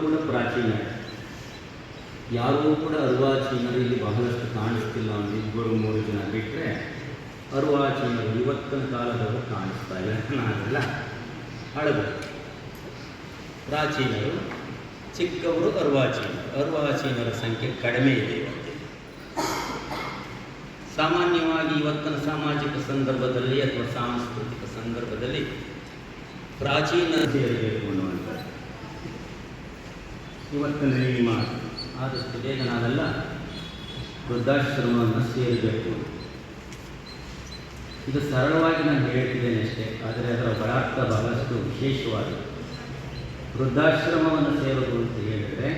ಕೂಡ ಪ್ರಾಚೀನ. ಯಾರೂ ಕೂಡ ಅರ್ವಾಚೀನರು ಇಲ್ಲಿ ಬಹಳಷ್ಟು ಕಾಣಿಸ್ತಿಲ್ಲ. ಒಂದು ಇಬ್ಬರು ಮೂರು ಜನ ಬಿಟ್ಟರೆ ಅರ್ವಾಚೀನರು ಇವತ್ತಿನ ಕಾಲದವರು ಕಾಣಿಸ್ತಾ ಇಲ್ಲ. ನಾವೆಲ್ಲ ಹಳಬರು. ಪ್ರಾಚೀನರು ಚಿಕ್ಕವರು ಅರ್ವಾಚೀನರ ಸಂಖ್ಯೆ ಕಡಿಮೆ ಇದೆ ಇವತ್ತು. ಸಾಮಾನ್ಯವಾಗಿ ಇವತ್ತಿನ ಸಾಮಾಜಿಕ ಸಂದರ್ಭದಲ್ಲಿ ಅಥವಾ ಸಾಂಸ್ಕೃತಿಕ ಸಂದರ್ಭದಲ್ಲಿ ಪ್ರಾಚೀನ ಸೇರಬೇಕು ಅನ್ನುವಂಥದ್ದು ಇವತ್ತಿನ ನಿಯಮ. ಆದಷ್ಟು ಬೇಗ ನಾವೆಲ್ಲ ವೃದ್ಧಾಶ್ರಮವನ್ನು ಸೇರಬೇಕು. ಇದು ಸರಳವಾಗಿ ನಾನು ಹೇಳ್ತಿದ್ದೇನೆ ಅಷ್ಟೇ, ಆದರೆ ಅದರ ಬಲಾರ್ಥ ಬಹಳಷ್ಟು ವಿಶೇಷವಾಗಿದೆ. ವೃದ್ಧಾಶ್ರಮವನ್ನು ಸೇರೋದು ಅಂತ ಹೇಳಿದರೆ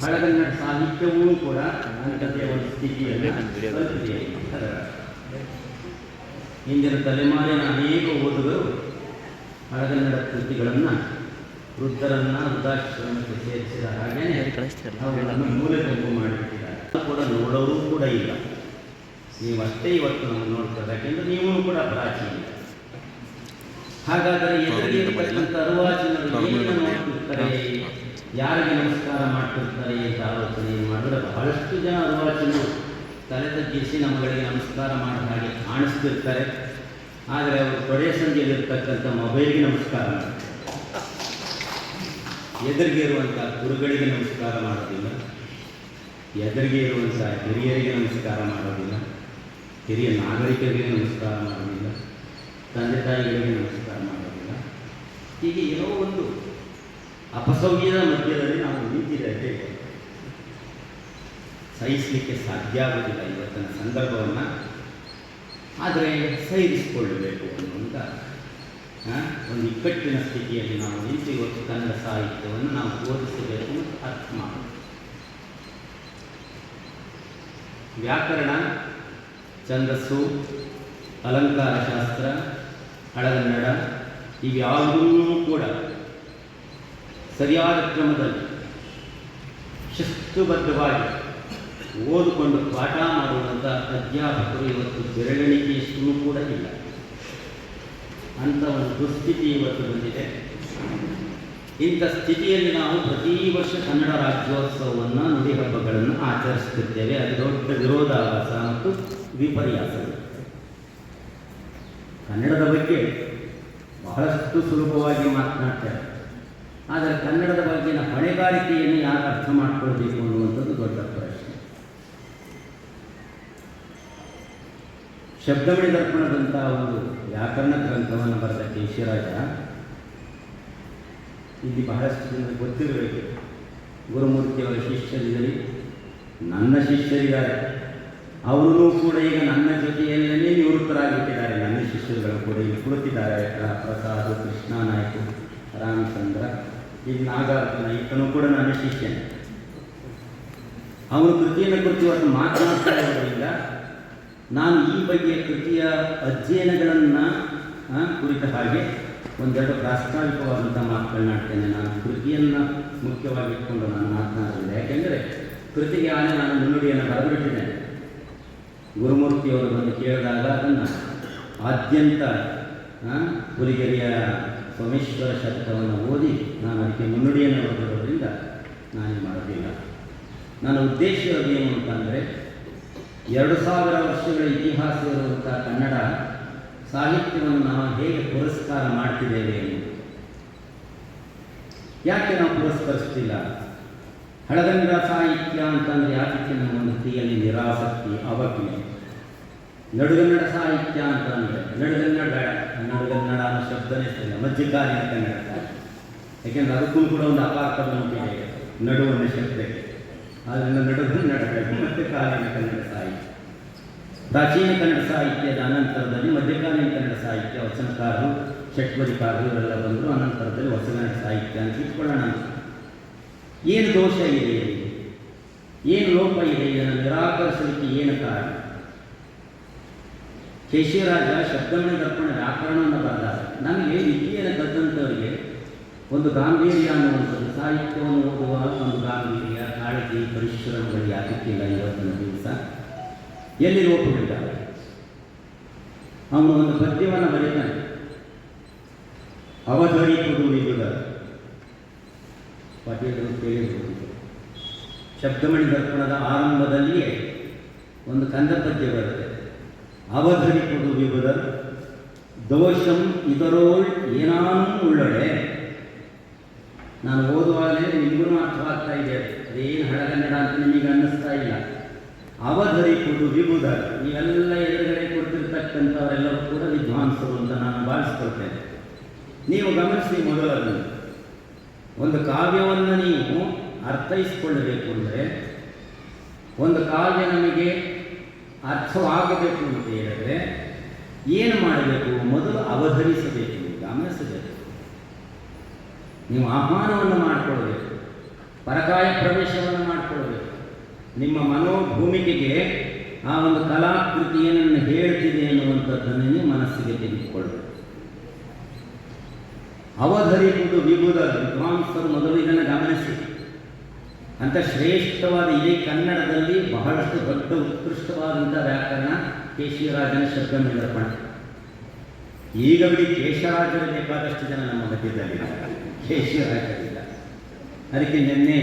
ಹಳಗನ್ನಡ ಸಾಹಿತ್ಯವೂ ಕೂಡ ಅಂಥದ್ದೇ ಒಂದು ಸ್ಥಿತಿಯಲ್ಲಿ ತಲುಪಿದೆ. ಹಿಂದಿನ ತಲೆಮಾರಿನ ಅನೇಕ ಓದುಗರು ಹಳಗನ್ನಡ ಕೃತಿಗಳನ್ನು ವೃದ್ಧರನ್ನು ವೃದ್ಧಾಶ್ರಮಕ್ಕೆ ಸೇರಿಸಿದ ಹಾಗೆಯೇ ಅವುಗಳನ್ನು ಮೂಲೆಗುಂಪು ಮಾಡಿಟ್ಟಿದ್ದಾರೆ. ಕೂಡ ನೋಡೋರು ಕೂಡ ಇಲ್ಲ. ನೀವಷ್ಟೇ ಇವತ್ತು ನಾವು ನೋಡ್ತಾರೆ, ಯಾಕೆಂದರೆ ನೀವು ಕೂಡ ಪ್ರಾಚೀನ. ಹಾಗಾದರೆ ಎದುರಿಗೆ ಇರ್ತಕ್ಕಂಥ ಅರ್ವಾಚೀನರು ಏನು ನೋಡ್ತಿರ್ತಾರೆ, ಯಾರಿಗೆ ನಮಸ್ಕಾರ ಮಾಡ್ತಿರ್ತಾರೆ ಅಂತ ಆಲೋಚನೆ ಮಾಡಿದ್ರೆ ಬಹಳಷ್ಟು ಜನ ಅರ್ವಾಚೀನರು ತಲೆ ತಗ್ಗಿಸಿ ನಮ್ಮಗಳಿಗೆ ನಮಸ್ಕಾರ ಮಾಡಿದ ಹಾಗೆ ಕಾಣಿಸ್ತಿರ್ತಾರೆ. ಆದರೆ ಅವರು ತೊಡೆ ಸಂಜೆಯಲ್ಲಿರ್ತಕ್ಕಂಥ ಮೊಬೈಲ್ಗೆ ನಮಸ್ಕಾರ ಮಾಡ್ತಾರೆ. ಎದುರಿಗೆ ಇರುವಂಥ ಗುರುಗಳಿಗೆ ನಮಸ್ಕಾರ ಮಾಡೋದಿಲ್ಲ, ಎದುರಿಗೆ ಇರುವಂಥ ಹಿರಿಯರಿಗೆ ನಮಸ್ಕಾರ ಮಾಡೋದಿಲ್ಲ, ಹಿರಿಯ ನಾಗರಿಕರಿಗೆ ನಮಸ್ಕಾರ ಮಾಡೋದಿಲ್ಲ, ತಂದೆ ತಾಯಿಗಳಿಗೆ ನಮಸ್ಕಾರ ಮಾಡೋದಿಲ್ಲ. ಹೀಗೆ ಏನೋ ಒಂದು ಅಪಸವ್ಯದ ಮಧ್ಯದಲ್ಲಿ ನಾವು ನಿಂತಿದ್ದೇವೆ. ಸಹಿಸಲಿಕ್ಕೆ ಸಾಧ್ಯ ಆಗೋದಿಲ್ಲ ಇವತ್ತಿನ ಸಂದರ್ಭವನ್ನು. ಆದರೆ ಸಹಿಸಿಕೊಳ್ಳಬೇಕು ಅನ್ನುವಂಥ ಒಂದು ಇಕ್ಕಟ್ಟಿನ ಸ್ಥಿತಿಯಲ್ಲಿ ನಾವು ನಿಂತು ಇವತ್ತು ಕನ್ನಡ ಸಾಹಿತ್ಯವನ್ನು ನಾವು ಬೋಧಿಸಬೇಕು ಅಂತ ಅರ್ಥ ಮಾಡೋದು. ವ್ಯಾಕರಣ, ಛಂದಸ್ಸು, ಅಲಂಕಾರ ಶಾಸ್ತ್ರ, ಹಳಗನ್ನಡ ಇವ್ಯಾವುದೂ ಕೂಡ ಸರಿಯಾದ ಕ್ರಮದಲ್ಲಿ ಶಿಸ್ತುಬದ್ಧವಾಗಿ ಓದಿಕೊಂಡು ಪಾಠ ಮಾಡುವಂಥ ಅಧ್ಯಾಪಕರು ಇವತ್ತು ಬೆರಳೆಣಿಕೆಯಷ್ಟು ಕೂಡ ಇಲ್ಲ. ಅಂಥ ಒಂದು ದುಸ್ಥಿತಿ ಇವತ್ತು ಬಂದಿದೆ. ಇಂಥ ಸ್ಥಿತಿಯಲ್ಲಿ ನಾವು ಪ್ರತಿ ವರ್ಷ ಕನ್ನಡ ರಾಜ್ಯೋತ್ಸವವನ್ನು, ನುಡಿ ಹಬ್ಬಗಳನ್ನು ಆಚರಿಸುತ್ತಿದ್ದೇವೆ. ಅದು ದೊಡ್ಡ ವಿರೋಧಾಭಾಸ ಮತ್ತು ವಿಪರ್ಯಾಸಗಳು. ಕನ್ನಡದ ಬಗ್ಗೆ ಬಹಳಷ್ಟು ಸುಲಭವಾಗಿ ಮಾತನಾಡ್ತಾರೆ, ಆದರೆ ಕನ್ನಡದ ಬಗ್ಗೆನ ಹೊಣೆಗಾರಿಕೆಯನ್ನು ಯಾರು ಅರ್ಥ ಮಾಡಿಕೊಳ್ಬೇಕು ಅನ್ನುವಂಥದ್ದು ದೊಡ್ಡ ಪ್ರಶ್ನೆ. ಶಬ್ದಮಣಿ ದರ್ಪಣದಂಥ ಒಂದು ವ್ಯಾಕರಣ ಗ್ರಂಥವನ್ನು ಬರೆದ ಕೇಶಿರಾಜ ಇಲ್ಲಿ ಬಹಳಷ್ಟು ಜನ ಗೊತ್ತಿರಬೇಕು. ಗುರುಮೂರ್ತಿಯವರ ಶಿಷ್ಯರಿದ್ದರೆ, ನನ್ನ ಶಿಷ್ಯರಿದ್ದಾರೆ, ಅವರೂ ಕೂಡ ಈಗ ನನ್ನ ಜೊತೆಯಲ್ಲೇ ನಿವೃತ್ತರಾಗಿಟ್ಟಿದ್ದಾರೆ. ನನ್ನ ಶಿಷ್ಯರುಗಳು ಕೂಡ ಇಲ್ಲಿ ಕುಳಿತಿದ್ದಾರೆ. ಪ್ರಸಾದ್, ಕೃಷ್ಣ ನಾಯ್ಕ, ರಾಮಚಂದ್ರ, ಈಗ ನಾಗಾರ್ಜುನ ಈತನೂ ಕೂಡ ನನ್ನ ಶಿಷ್ಯನೇ. ಅವನು ಕೃತಿಯನ್ನು ಕುರಿತು ಇವತ್ತು ಮಾತನಾಡ್ತಾ ಇರೋದ್ರಿಂದ ನಾನು ಈ ಬಗೆಯ ಕೃತಿಯ ಅಧ್ಯಯನಗಳನ್ನು ಕುರಿತ ಹಾಗೆ ಒಂದೆರಡು ಪ್ರಾಸ್ತಾವಿಕವಾದಂಥ ಮಾತುಗಳನ್ನಾಡ್ತೇನೆ. ನಾನು ಕೃತಿಯನ್ನು ಮುಖ್ಯವಾಗಿ ಇಟ್ಕೊಂಡು ನಾನು ಮಾತನಾಡಿದೆ. ಯಾಕೆಂದರೆ ಕೃತಿಗೆ ಆನೆ ನಾನು ಮುನ್ನುಡಿಯನ್ನು ಬರೆದುಬಿಟ್ಟಿದ್ದೇನೆ. ಗುರುಮೂರ್ತಿಯವರು ಬಂದು ಕೇಳಿದಾಗ ಅದನ್ನು ಆದ್ಯಂತ ಹುಲಿಗೆರೆಯ ಸೋಮೇಶ್ವರ ಶತಕವನ್ನು ಓದಿ ನಾನು ಅದಕ್ಕೆ ಮುನ್ನುಡಿಯನ್ನು ಬರೆದಿರೋದ್ರಿಂದ ನಾನೇನು ಮಾಡೋದಿಲ್ಲ. ನನ್ನ ಉದ್ದೇಶ ಏನು ಅಂತಂದರೆ 2000 ವರ್ಷಗಳ ಇತಿಹಾಸ ಇರುವಂಥ ಕನ್ನಡ ಸಾಹಿತ್ಯವನ್ನು ನಾವು ಹೇಗೆ ಪುರಸ್ಕಾರ ಮಾಡ್ತಿದ್ದೇವೆ ಎನ್ನುವುದು. ಯಾಕೆ ನಾವು ಪುರಸ್ಕರಿಸ್ತಿಲ್ಲ? ಹಳಗನ್ನಡ ಸಾಹಿತ್ಯ ಅಂತಂದರೆ ಯಾಕೆ ನಮ್ಮ ಒಂದು ಕೃತಿಯಲ್ಲಿ ನಿರಾಸಕ್ತಿ, ಅವಜ್ಞೆ. ನಡುಗನ್ನಡ ಸಾಹಿತ್ಯ ಅಂತಂದರೆ ನಡುಗನ್ನಡ ನಡುಗನ್ನಡ ಅನ್ನೋ ಶಬ್ದನೇ ಸರಿಲ್ಲ, ಮಧ್ಯಕಾಲೀನ ಕನ್ನಡ. ಯಾಕೆಂದರೆ ಅದಕ್ಕೂ ಕೂಡ ಒಂದು ಅಪಾರ್ಥವನ್ನು ನಡುವನ್ನ ಶಬ್ದಕ್ಕೆ. ಆದ್ದರಿಂದ ನಡುಗನ್ನಡ ಮಧ್ಯಕಾಲೀನ ಕನ್ನಡ ಸಾಹಿತ್ಯ. ಪ್ರಾಚೀನ ಕನ್ನಡ ಸಾಹಿತ್ಯದ ಅನಂತರದಲ್ಲಿ ಮಧ್ಯಕಾಲೀನ ಕನ್ನಡ ಸಾಹಿತ್ಯ, ವಚನಕಾರರು, ಷಟ್ಪದಿಕಾರರು ಇವರೆಲ್ಲ ಬಂದರು. ಅನಂತರದಲ್ಲಿ ಹೊಸಗನ್ನಡ ಸಾಹಿತ್ಯ ಅಂತ ಇಟ್ಕೊಳ್ಳೋಣ. ಏನು ದೋಷ ಇದೆ, ಏನು ಲೋಪ ಇದೆ, ಇದನ್ನು ನಿರಾಕರಿಸಲಿಕ್ಕೆ ಏನು ಕಾರಣ? ಕೇಶಿರಾಜ ಶಬ್ದಮಣಿ ದರ್ಪಣ ವ್ಯಾಕರಣವನ್ನು ಬರೆದಾಗ ನಮಗೆ ವಿದ್ಯೆಯನ್ನು ಕಲಿತಂಥವರಿಗೆ ಒಂದು ಗಾಂಭೀರ್ಯ ಅನ್ನುವಂಥದ್ದು, ಸಾಹಿತ್ಯವನ್ನು ಓದುವ ಒಂದು ಗಾಂಭೀರ್ಯ, ಕಾಳಜಿ, ಪರಿಶ್ರಮಗಳು ಯಾಕಿಲ್ಲ ಇವತ್ತಿನ ದಿವಸ. ಎಲ್ಲಿ ಲೋಪಗಳಿದ್ದಾವೆ? ಅವನು ಒಂದು ಪದ್ಯವನ್ನು ಬರೀತಾನೆ, ಅವಧರಿಸುವುದು ಇದುದ ಪಾಟೀಲರು ಕೇಳಿರ್ಬೋದು. ಶಬ್ದಮಣಿ ದರ್ಪಣದ ಆರಂಭದಲ್ಲಿಯೇ ಒಂದು ಕಂದ ಪದ್ಯ ಬರುತ್ತೆ. ಅವಧರಿಪುದು ವಿಭುದ ದೋಷಂ ಇದರೋಳ್ ಏನಾನು ಉಳ್ಳೊಡೆ. ನಾನು ಓದುವಾಗಲೇ ನಿಮಗೂ ಅರ್ಥವಾಗ್ತಾ ಇದೆ, ಅದೇನು ಹಳಗನ್ನಡ ಅಂತ ನಿಮಗೆ ಅನ್ನಿಸ್ತಾ ಇಲ್ಲ. ಅವಧರಿಪುದು ವಿಭುದ, ನೀವೆಲ್ಲ ಎದುರುಗಡೆ ಕೊಟ್ಟಿರ್ತಕ್ಕಂಥವರೆಲ್ಲರೂ ಕೂಡ ವಿದ್ವಾಂಸರು ಅಂತ ನಾನು ಭಾವಿಸ್ಕೊಳ್ತೇನೆ. ನೀವು ಗಮನಿಸಿ, ಮೊದಲನ್ನು ಒಂದು ಕಾವ್ಯವನ್ನು ನೀವು ಅರ್ಥೈಸಿಕೊಳ್ಳಬೇಕು ಅಂದರೆ, ಒಂದು ಕಾವ್ಯ ನಮಗೆ ಅರ್ಥವಾಗಬೇಕು ಅಂತ ಹೇಳಿದ್ರೆ ಏನು ಮಾಡಬೇಕು? ಮೊದಲು ಅವಧರಿಸಬೇಕು, ಗಮನಿಸಬೇಕು. ನೀವು ಆಹ್ವಾನವನ್ನು ಮಾಡಿಕೊಳ್ಬೇಕು, ಪರಕಾಯ ಪ್ರವೇಶವನ್ನು ಮಾಡಿಕೊಳ್ಬೇಕು. ನಿಮ್ಮ ಮನೋಭೂಮಿಕೆಗೆ ಆ ಒಂದು ಕಲಾಕೃತಿ ಏನನ್ನು ಹೇಳ್ತಿದೆ ಎನ್ನುವಂಥದ್ದನ್ನು ನೀವು ಮನಸ್ಸಿಗೆ ತೆಗೆದುಕೊಳ್ಬೇಕು. ಅವಧರಿಸುವುದು ವಿಭುದ, ವಿದ್ವಾಂಸರು ಮೊದಲು ಇದನ್ನು ಗಮನಿಸಿ. ಅಂತ ಶ್ರೇಷ್ಠವಾದ ಇಡೀ ಕನ್ನಡದಲ್ಲಿ ಬಹಳಷ್ಟು ದೊಡ್ಡ ಉತ್ಕೃಷ್ಟವಾದಂಥ ವ್ಯಾಕರಣ ಕೇಶಿರಾಜನ ಶಬ್ದಮಣಿ ದರ್ಪಣ. ಈಗ ಬಿಡಿ ಕೇಶರಾಜರು ಬೇಕಾದಷ್ಟು ಜನ ನಮ್ಮ ಮಧ್ಯದಲ್ಲಿ, ಕೇಶರಾಜರಿಲ್ಲ. ಅದಕ್ಕೆ ನಿನ್ನೆ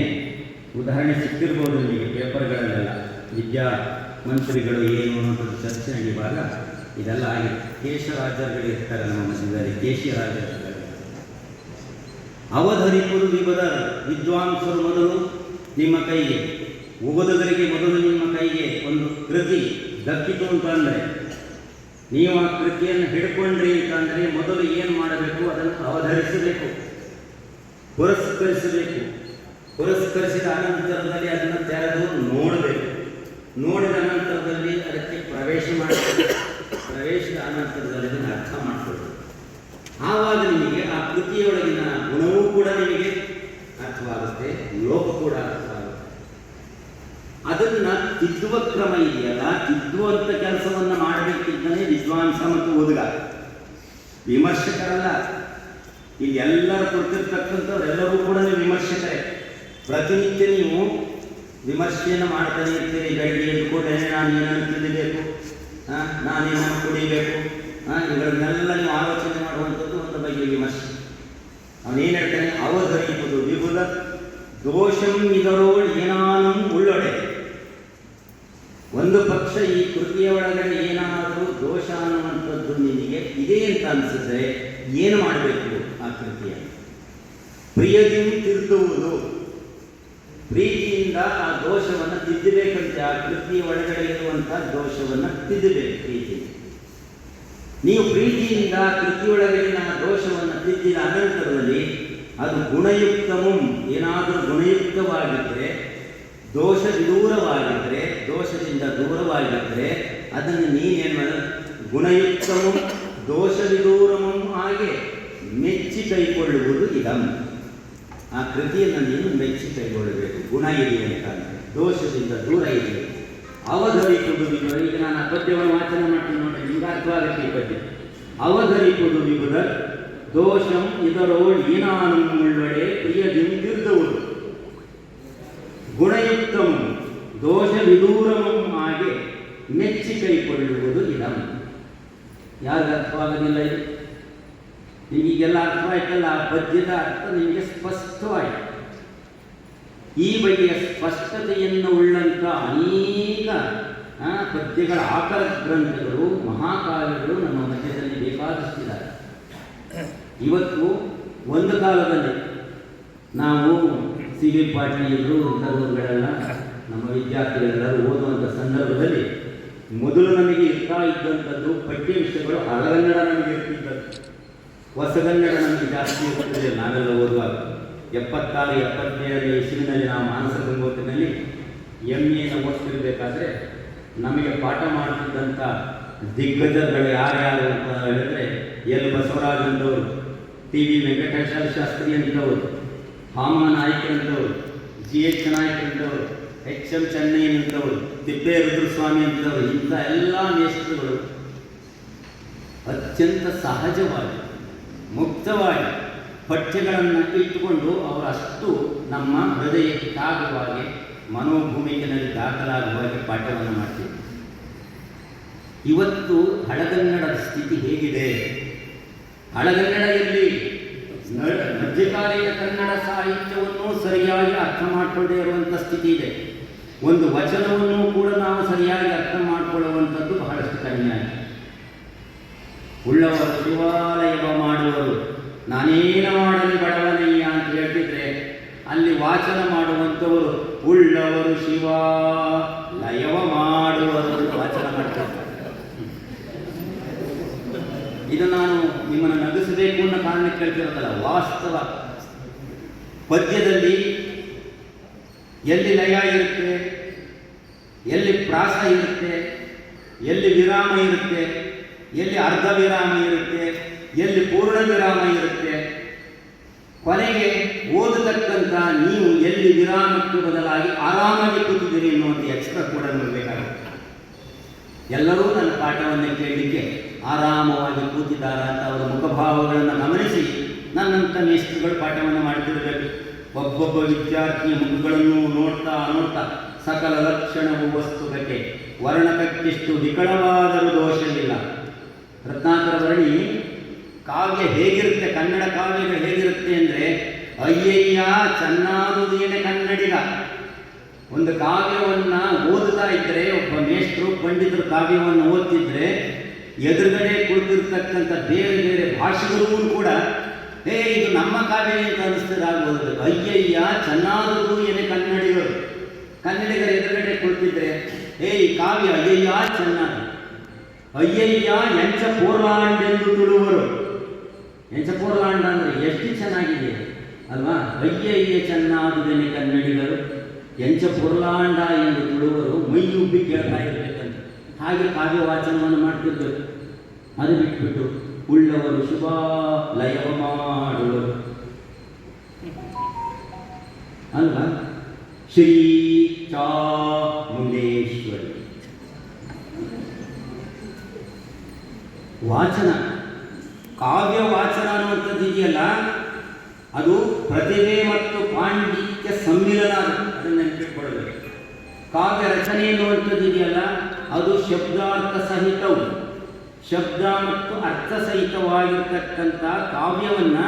ಉದಾಹರಣೆ ಸಿಕ್ಕಿರ್ಬೋದು ನಿಮಗೆ ಪೇಪರ್ಗಳಲ್ಲೆಲ್ಲ, ವಿದ್ಯಾ ಮಂತ್ರಿಗಳು ಏನು ಅನ್ನೋದು ಚರ್ಚೆ ನಡೆಯುವಾಗ ಇದೆಲ್ಲ ಆಗಿದೆ. ಕೇಶರಾಜರುಗಳು ಇರ್ತಾರೆ ನಮ್ಮ ಮಧ್ಯದಲ್ಲಿ, ಕೇಶರಾಜರು. ಅವಧರಿಪುದು ವಿಭುದ, ವಿದ್ವಾಂಸರು ಮೊದಲು ನಿಮ್ಮ ಕೈಗೆ, ಓದುಗರಿಗೆ ಮೊದಲು ನಿಮ್ಮ ಕೈಗೆ ಒಂದು ಕೃತಿ ದಕ್ಕಿತು ಅಂತಂದರೆ, ನೀವು ಆ ಕೃತಿಯನ್ನು ಹಿಡ್ಕೊಂಡ್ರಿ ಅಂತಂದರೆ ಮೊದಲು ಏನು ಮಾಡಬೇಕು? ಅದನ್ನು ಅವಧರಿಸಬೇಕು, ಪುರಸ್ಕರಿಸಬೇಕು. ಪುರಸ್ಕರಿಸಿದ ಅನಂತರದಲ್ಲಿ ಅದನ್ನು ತೆರೆದು ನೋಡಬೇಕು. ನೋಡಿದ ನಂತರದಲ್ಲಿ ಅದಕ್ಕೆ ಪ್ರವೇಶ ಮಾಡಬೇಕು. ಪ್ರವೇಶದ ಅನಂತರದಲ್ಲಿ ಅದನ್ನು ಅರ್ಥ ಮಾಡಿಕೊಳ್ಬೇಕು. ಆವಾಗ ನಿಮಗೆ ಆ ಕೃತಿಯೊಳಗಿನ ಗುಣವೂ ಕೂಡ ನಿಮಗೆ ಅರ್ಥವಾಗುತ್ತೆ, ಲೋಕ ಕೂಡ ಅರ್ಥವಾಗುತ್ತೆ. ಅದನ್ನು ತಿದ್ದುವ ಕ್ರಮ ಇದೆಯಲ್ಲ, ತಿದ್ದುವಂಥ ಕೆಲಸವನ್ನು ಮಾಡಬೇಕಿದ್ದಾನೆ ವಿದ್ವಾಂಸ ಮತ್ತು ಓದುಗ, ವಿಮರ್ಶಕರಲ್ಲ. ಇಲ್ಲಿ ಎಲ್ಲರೂ ಕೊಡ್ತಿರ್ತಕ್ಕಂಥವ್ರೆಲ್ಲರೂ ಕೂಡ ವಿಮರ್ಶಕರೇ. ಪ್ರತಿನಿತ್ಯ ನೀವು ವಿಮರ್ಶೆಯನ್ನು ಮಾಡ್ತಾನೆ ಇರ್ತೀರಿ. ಬೆಳಗ್ಗೆ ಎದ್ದುಕೊಂಡೇನೆ ನಾನು ಏನನ್ನು ತಿಳಿಬೇಕು, ನಾನೇನನ್ನು ಕುಡಿಬೇಕು, ಇವುಗಳನ್ನೆಲ್ಲ ನೀವು ಆಲೋಚನೆ ಮಾಡುವಂಥದ್ದು ಒಂದು ಬಗೆಯ ವಿಮರ್ಶೆ. ಅವನೇನು ಹೇಳ್ತಾನೆ? ಅವಧರಿಪುದು ವಿಭುದ ದೋಷಂ ಇದರೋಳ್ ಏನಾನು ಉಳ್ಳೊಡೆ. ಒಂದು ಪಕ್ಷ ಈ ಕೃತಿಯ ಒಳಗಡೆ ಏನಾದರೂ ದೋಷ ಅನ್ನುವಂಥದ್ದು ನಿನಗೆ ಇದೆ ಅಂತ ಅನಿಸಿದ್ರೆ ಏನು ಮಾಡಬೇಕು? ಆ ಕೃತಿಯನ್ನು ಪ್ರಿಯದಿ ತಿರುತ್ತುವುದು, ಪ್ರೀತಿಯಿಂದ ಆ ದೋಷವನ್ನು ತಿದ್ದಬೇಕಂತೆ. ಆ ಕೃತಿಯ ಒಳಗಡೆ ಇರುವಂಥ ದೋಷವನ್ನು ತಿದ್ದಬೇಕು ಪ್ರೀತಿಯಿಂದ. ನೀವು ಪ್ರೀತಿಯಿಂದ ಕೃತಿಯೊಳಗಿನ ದೋಷವನ್ನು ತಿದ್ದಿದ ಅನಂತರದಲ್ಲಿ ಅದು ಗುಣಯುಕ್ತಮು, ಏನಾದರೂ ಗುಣಯುಕ್ತವಾಗಿದ್ದರೆ, ದೋಷ ವಿದೂರವಾಗಿದ್ದರೆ, ದೋಷದಿಂದ ದೂರವಾಗಿದ್ದರೆ ಅದನ್ನು ನೀನೇನು ಗುಣಯುಕ್ತಮು ದೋಷ ವಿದೂರಮು ಹಾಗೆ ಮೆಚ್ಚಿ ಕೈಗೊಳ್ಳುವುದು ಇದಂ. ಆ ಕೃತಿಯನ್ನು ನೀನು ಮೆಚ್ಚಿ ಕೈಗೊಳ್ಳಬೇಕು. ಗುಣ ಇದೆ ಅಂತ, ದೋಷದಿಂದ ದೂರ ಇದೆ. ಅವಧರಿಪುದು ವಿಭುದ, ಈಗ ನಾನು ಆ ಪದ್ಯವನ್ನು ವಾಚನ ಮಾಡ್ತೀನಿ ನೋಡಿ, ನಿಮ್ಗೆ ಅರ್ಥವಾಗುತ್ತೆ ಈ ಪದ್ಯ. ಅವಧರಿಪುದು ವಿಭುದ ದೋಷಂ ಇದರೋಳ್ ಏನಾನು ಉಳ್ಳೊಡೆ ಪ್ರಿಯದಿಂದಿರ್ದವುದು ಗುಣಯುಕ್ತಂ ದೋಷ ವಿದೂರಮಂ ಹಾಗೆ ಮೆಚ್ಚಿ ಕೈಗೊಳ್ಳುವುದು ಇದಂ. ಯಾರು ಅರ್ಥವಾಗೋದಿಲ್ಲ ಇದು? ನಿಮಗೆಲ್ಲ ಅರ್ಥವಾಯ್ತಲ್ಲ, ಆ ಪದ್ಯದ ಅರ್ಥ ನಿಮಗೆ ಸ್ಪಷ್ಟವಾಯಿತು. ಈ ಬಗೆಯ ಸ್ಪಷ್ಟತೆಯನ್ನು ಉಳ್ಳಂಥ ಅನೇಕ ಪದ್ಯಗಳ ಆಕರ ಗ್ರಂಥಗಳು, ಮಹಾಕಾವ್ಯಗಳು ನಮ್ಮ ಮಧ್ಯದಲ್ಲಿ ಬೇಕಾದಷ್ಟಿದ್ದಾರೆ. ಇವತ್ತು ಒಂದು ಕಾಲದಲ್ಲಿ ನಾವು ಸಿ ವಿ ಪಾಟೀಲರು ಇಂಥವುಗಳೆಲ್ಲ ನಮ್ಮ ವಿದ್ಯಾರ್ಥಿಗಳೆಲ್ಲರೂ ಓದುವಂಥ ಸಂದರ್ಭದಲ್ಲಿ ಮೊದಲು ನಮಗೆ ಇರ್ತಾ ಇದ್ದಂಥದ್ದು ಪಠ್ಯ ವಿಷಯಗಳು ಹಳಗನ್ನಡ ನಮಗೆ ಇರ್ತಿದ್ದದ್ದು, ಹೊಸಗನ್ನಡ ನಮಗೆ ಜಾಸ್ತಿ ಇರ್ತಿದೆ. ನಾವೆಲ್ಲ ಓದುವಾಗ 76-77 ಇಸ್ವಿನಲ್ಲಿ ನಾವು ಮಾನಸ ಗಂಗೋತ್ರಿನಲ್ಲಿ MA ಓದ್ತಿರ್ಬೇಕಾದ್ರೆ ನಮಗೆ ಪಾಠ ಮಾಡ್ತಿದ್ದಂಥ ದಿಗ್ಗಜಗಳು ಯಾರ್ಯಾರು ಅಂತ ಹೇಳಿದ್ರೆ ಎಲ್ ಬಸವರಾಜ್ ಅಂತವರು, TV ವೆಂಕಟೇಶ್ವರ ಶಾಸ್ತ್ರಿ ಅಂತವರು, ಹಾಮ ನಾಯ್ಕ ಅಂತವರು, GH ನಾಯ್ಕ ಅಂತವರು, HM ಚೆನ್ನಯ್ಯನ್ ಅಂತವರು, ತಿಪ್ಪೇ ರುದ್ರಸ್ವಾಮಿ ಅಂತವರು, ಇಂಥ ಎಲ್ಲ ಮೇಷ್ಟ್ರುಗಳು ಅತ್ಯಂತ ಸಹಜವಾಗಿ ಮುಕ್ತವಾಗಿ ಪಠ್ಯಗಳನ್ನು ಇಟ್ಟುಕೊಂಡು ಅವರಷ್ಟು ನಮ್ಮ ಹೃದಯಕ್ಕೆ ತಾಗುವಾಗೆ ಮನೋಭೂಮಿಕೆಯಲ್ಲಿ ದಾಖಲಾಗುವಾಗೆ ಪಾಠವನ್ನು ಮಾಡ್ತೀವಿ. ಇವತ್ತು ಹಳಗನ್ನಡದ ಸ್ಥಿತಿ ಹೇಗಿದೆ? ಹಳಗನ್ನಡ ಎಲ್ಲಿ? ಮಧ್ಯಕಾಲೀನ ಕನ್ನಡ ಸಾಹಿತ್ಯವನ್ನು ಸರಿಯಾಗಿ ಅರ್ಥ ಮಾಡಿಕೊಳ್ಳದೇ ಇರುವಂಥ ಸ್ಥಿತಿ ಇದೆ. ಒಂದು ವಚನವನ್ನು ಕೂಡ ನಾವು ಸರಿಯಾಗಿ ಅರ್ಥ ಮಾಡಿಕೊಳ್ಳುವಂಥದ್ದು ಬಹಳಷ್ಟು ಕಡಿಮೆ ಆಗಿದೆ. ಉಳ್ಳವರು ಶಿವಾಲಯವ ಮಾಡುವರು, ನಾನೇನ ಮಾಡಲಿ ಬಡವನಯ್ಯ ಅಂತ ಹೇಳ್ತಿದ್ರೆ ಅಲ್ಲಿ ವಾಚನ ಮಾಡುವಂಥವರು ಉಳ್ಳವರು ಶಿವಾಲಯವ ಮಾಡುವರು ವಾಚನ ಮಾಡ್ತಾರೆ. ಇದು ನಾನು ನಿಮ್ಮನ್ನು ನಗಿಸಬೇಕು ಅನ್ನೋ ಕಾರಣಕ್ಕೆ ಕೇಳ್ತಿರೋದಲ್ಲ, ವಾಸ್ತವ. ಪದ್ಯದಲ್ಲಿ ಎಲ್ಲಿ ಲಯ ಇರುತ್ತೆ, ಎಲ್ಲಿ ಪ್ರಾಸ ಇರುತ್ತೆ, ಎಲ್ಲಿ ವಿರಾಮ ಇರುತ್ತೆ, ಎಲ್ಲಿ ಅರ್ಧ ವಿರಾಮ ಇರುತ್ತೆ, ಎಲ್ಲಿ ಪೂರ್ಣ ವಿರಾಮ ಇರುತ್ತೆ, ಕೊನೆಗೆ ಓದತಕ್ಕಂಥ ನೀವು ಎಲ್ಲಿ ವಿರಾಮಕ್ಕೆ ಬದಲಾಗಿ ಆರಾಮಾಗಿ ಕೂತಿದ್ದೀರಿ ಎನ್ನುವಂಥ ಎಕ್ಸ್ಟ್ರಾ ಕೂಡ ನೋಡಬೇಕಾಗುತ್ತೆ. ಎಲ್ಲರೂ ನನ್ನ ಪಾಠವನ್ನು ಕೇಳಲಿಕ್ಕೆ ಆರಾಮವಾಗಿ ಕೂತಿದ್ದಾರ ಅಂತ ಅವರ ಮುಖಭಾವಗಳನ್ನು ಗಮನಿಸಿ ನನ್ನಂಥ ಮೇಷ್ಟ್ರುಗಳು ಪಾಠವನ್ನು ಮಾಡ್ತಿರಬೇಕು. ಒಬ್ಬೊಬ್ಬ ವಿದ್ಯಾರ್ಥಿಯ ಮುಖಗಳನ್ನು ನೋಡ್ತಾ ನೋಡ್ತಾ ಸಕಲ ಲಕ್ಷಣವು ವಸ್ತುಗತೆ ವರ್ಣಕಕ್ಕಿಷ್ಟು ವಿಕಳವಾದರೂ ದೋಷವಿಲ್ಲ. ರತ್ನಾಕರ ವರ್ಣಿ ಕಾವ್ಯ ಹೇಗಿರುತ್ತೆ, ಕನ್ನಡ ಕಾವ್ಯಗಳು ಹೇಗಿರುತ್ತೆ ಅಂದರೆ, ಅಯ್ಯಯ್ಯ ಚೆನ್ನಾದುದೇನೆ ಕನ್ನಡಿಗ. ಒಂದು ಕಾವ್ಯವನ್ನು ಓದುತ್ತಾ ಇದ್ದರೆ, ಒಬ್ಬ ಮೇಷ್ಟ್ರು ಪಂಡಿತರು ಕಾವ್ಯವನ್ನು ಓದ್ತಿದ್ರೆ ಎದುರುಗಡೆ ಕುಳಿತಿರ್ತಕ್ಕಂಥ ಬೇರೆ ಬೇರೆ ಭಾಷೆಗಳು ಕೂಡ ಇದು ನಮ್ಮ ಕಾವ್ಯ ಅಂತ ಅನಿಸ್ತದಾಗ್ಬೋದು. ಅಯ್ಯಯ್ಯ ಚೆನ್ನಾದುದು ಏನೇ ಕನ್ನಡಿಗರು, ಕನ್ನಡಿಗರ ಎದುರುಗಡೆ ಕುಳಿತಿದ್ರೆ ಈ ಕಾವ್ಯ ಅಯ್ಯಯ್ಯ ಚೆನ್ನಾಗಿ, ಅಯ್ಯಯ್ಯ ಎಂಚ ಪೋರ್ಲಾಂಡೆಂದು ತುಳುವರು. ಎಂಚ ಪೋರ್ಲಾಂಡ ಅಂದರೆ ಎಷ್ಟು ಚೆನ್ನಾಗಿದೆ ಅಲ್ವಾ? ಅಯ್ಯಯ್ಯ ಚೆನ್ನಾದುದೇನೆ ಕನ್ನಡಿಗರು, ಎಂಚ ಪುರ್ಲಾಂಡ ಎಂದು ತುಳುವರು, ಮೈಯುಬ್ಬಿ ಕೇಳ್ತಾ ಇರಬೇಕಂತ ಹಾಗೆ ಕಾವ್ಯ ವಾಚನವನ್ನು ಮಾಡ್ತಿರ್ಬೇಕು. ಅದು ಬಿಟ್ಬಿಟ್ಟು ಉಳ್ಳವರು ಶುಭಾಲಯವ ಮಾಡುವರು ಅಲ್ವಾ? ಶ್ರೀ ಚಾಮುಂಡೇಶ್ವರಿ ವಾಚನ, ಕಾವ್ಯ ವಾಚನ ಅನ್ನುವಂಥದ್ದು ಇದೆಯಲ್ಲ, ಅದು ಪ್ರತಿಭೆ ಮತ್ತು ಪಾಂಡಿತ್ಯ ಸಮ್ಮಿಲನ. ಅದನ್ನು ನೆನಪಿಟ್ಕೊಳ್ಬೇಕು. ಕಾವ್ಯ ರಚನೆ ಎನ್ನುವಂಥದ್ದು ಇದೆಯಲ್ಲ, ಅದು ಶಬ್ದಾರ್ಥ ಸಹಿತವು, ಶಬ್ದ ಮತ್ತು ಅರ್ಥ ಸಹಿತವಾಗಿರ್ತಕ್ಕಂಥ ಕಾವ್ಯವನ್ನು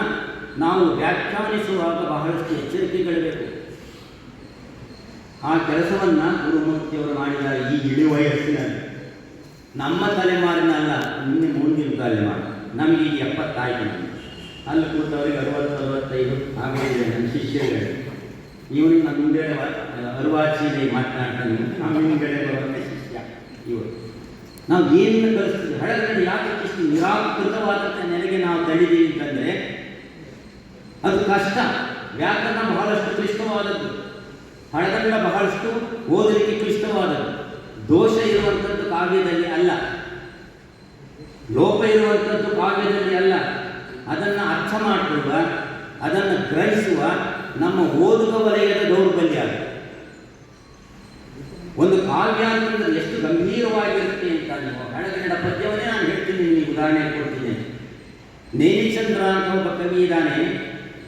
ನಾವು ವ್ಯಾಖ್ಯಾನಿಸುವಾಗ ಬಹಳಷ್ಟು ಎಚ್ಚರಿಕೆಗಳಿರಬೇಕು. ಆ ಕೆಲಸವನ್ನು ಗುರುಮೂರ್ತಿಯವರು ಮಾಡಿದ್ದಾರೆ ಈ ಇಳಿ ವಯಸ್ಸಿನಲ್ಲಿ. ನಮ್ಮ ತಲೆಮಾರಿನಲ್ಲ, ನಿನ್ನೆ ಮುಂದಿನ ತಲೆಮಾರು. ನಮಗೆ ಈಗ 70 ಆಯ್ತು. ಅಲ್ಲಿ ಕೂತವ್ರಿಗೆ 60-65 ಆಗಿದೆ. ನನ್ನ ಶಿಷ್ಯರುಗಳು ಇವನಿಗೆ ನಮ್ಮ ಹಿಂದೆಡೆ ಅರುವಾಚಿದೆ ಮಾತನಾಡ್ತಾನೆ, ನಮ್ಮ ಹಿಂದೆಡೆ ಬರುವಂಥ ಶಿಷ್ಯ ಇವರು. ನಾವು ಏನನ್ನು ಕಲಿಸ್ತೀವಿ, ಹಳಗಡೆ ಯಾಕೆ ಇಷ್ಟು ನಿರಾಕೃತವಾದಂಥ ನೆಲೆಗೆ ನಾವು ತಳಿದೀವಿ ಅಂತಂದರೆ ಅದು ಕಷ್ಟ. ವ್ಯಾಕರಣ ಬಹಳಷ್ಟು ಕ್ಲಿಷ್ಟವಾದದ್ದು, ಹಳಗಂಡ ಬಹಳಷ್ಟು ಓದಲಿಕ್ಕೆ ಕ್ಲಿಷ್ಟವಾದದ್ದು. ದೋಷ ಇರುವಂಥದ್ದು ಕಾವ್ಯದಲ್ಲಿ ಅಲ್ಲ, ಲೋಪ ಇರುವಂಥದ್ದು ಕಾವ್ಯದಲ್ಲಿ ಅಲ್ಲ. ಅದನ್ನು ಅರ್ಥ ಮಾಡಿಕೊಳ್ಳುವ, ಅದನ್ನು ಗ್ರಹಿಸುವ ನಮ್ಮ ಓದುಗ ವಲಯದ ದೌರ್ಬಲ್ಯ. ಒಂದು ಕಾವ್ಯ ಅಂತಂದ್ರೆ ಎಷ್ಟು ಗಂಭೀರವಾಗಿರುತ್ತೆ ಅಂತ ನೀವು ಹಳಗನ್ನಡ ಪದ್ಯವನ್ನೇ ನಾನು ಹೇಳ್ತೀನಿ, ನಿಮಗೆ ಉದಾಹರಣೆ ಕೊಡ್ತೀನಿ. ನೇಮಿಚಂದ್ರ ಅಂತ ಒಬ್ಬ ಕವಿ ಇದ್ದಾನೆ,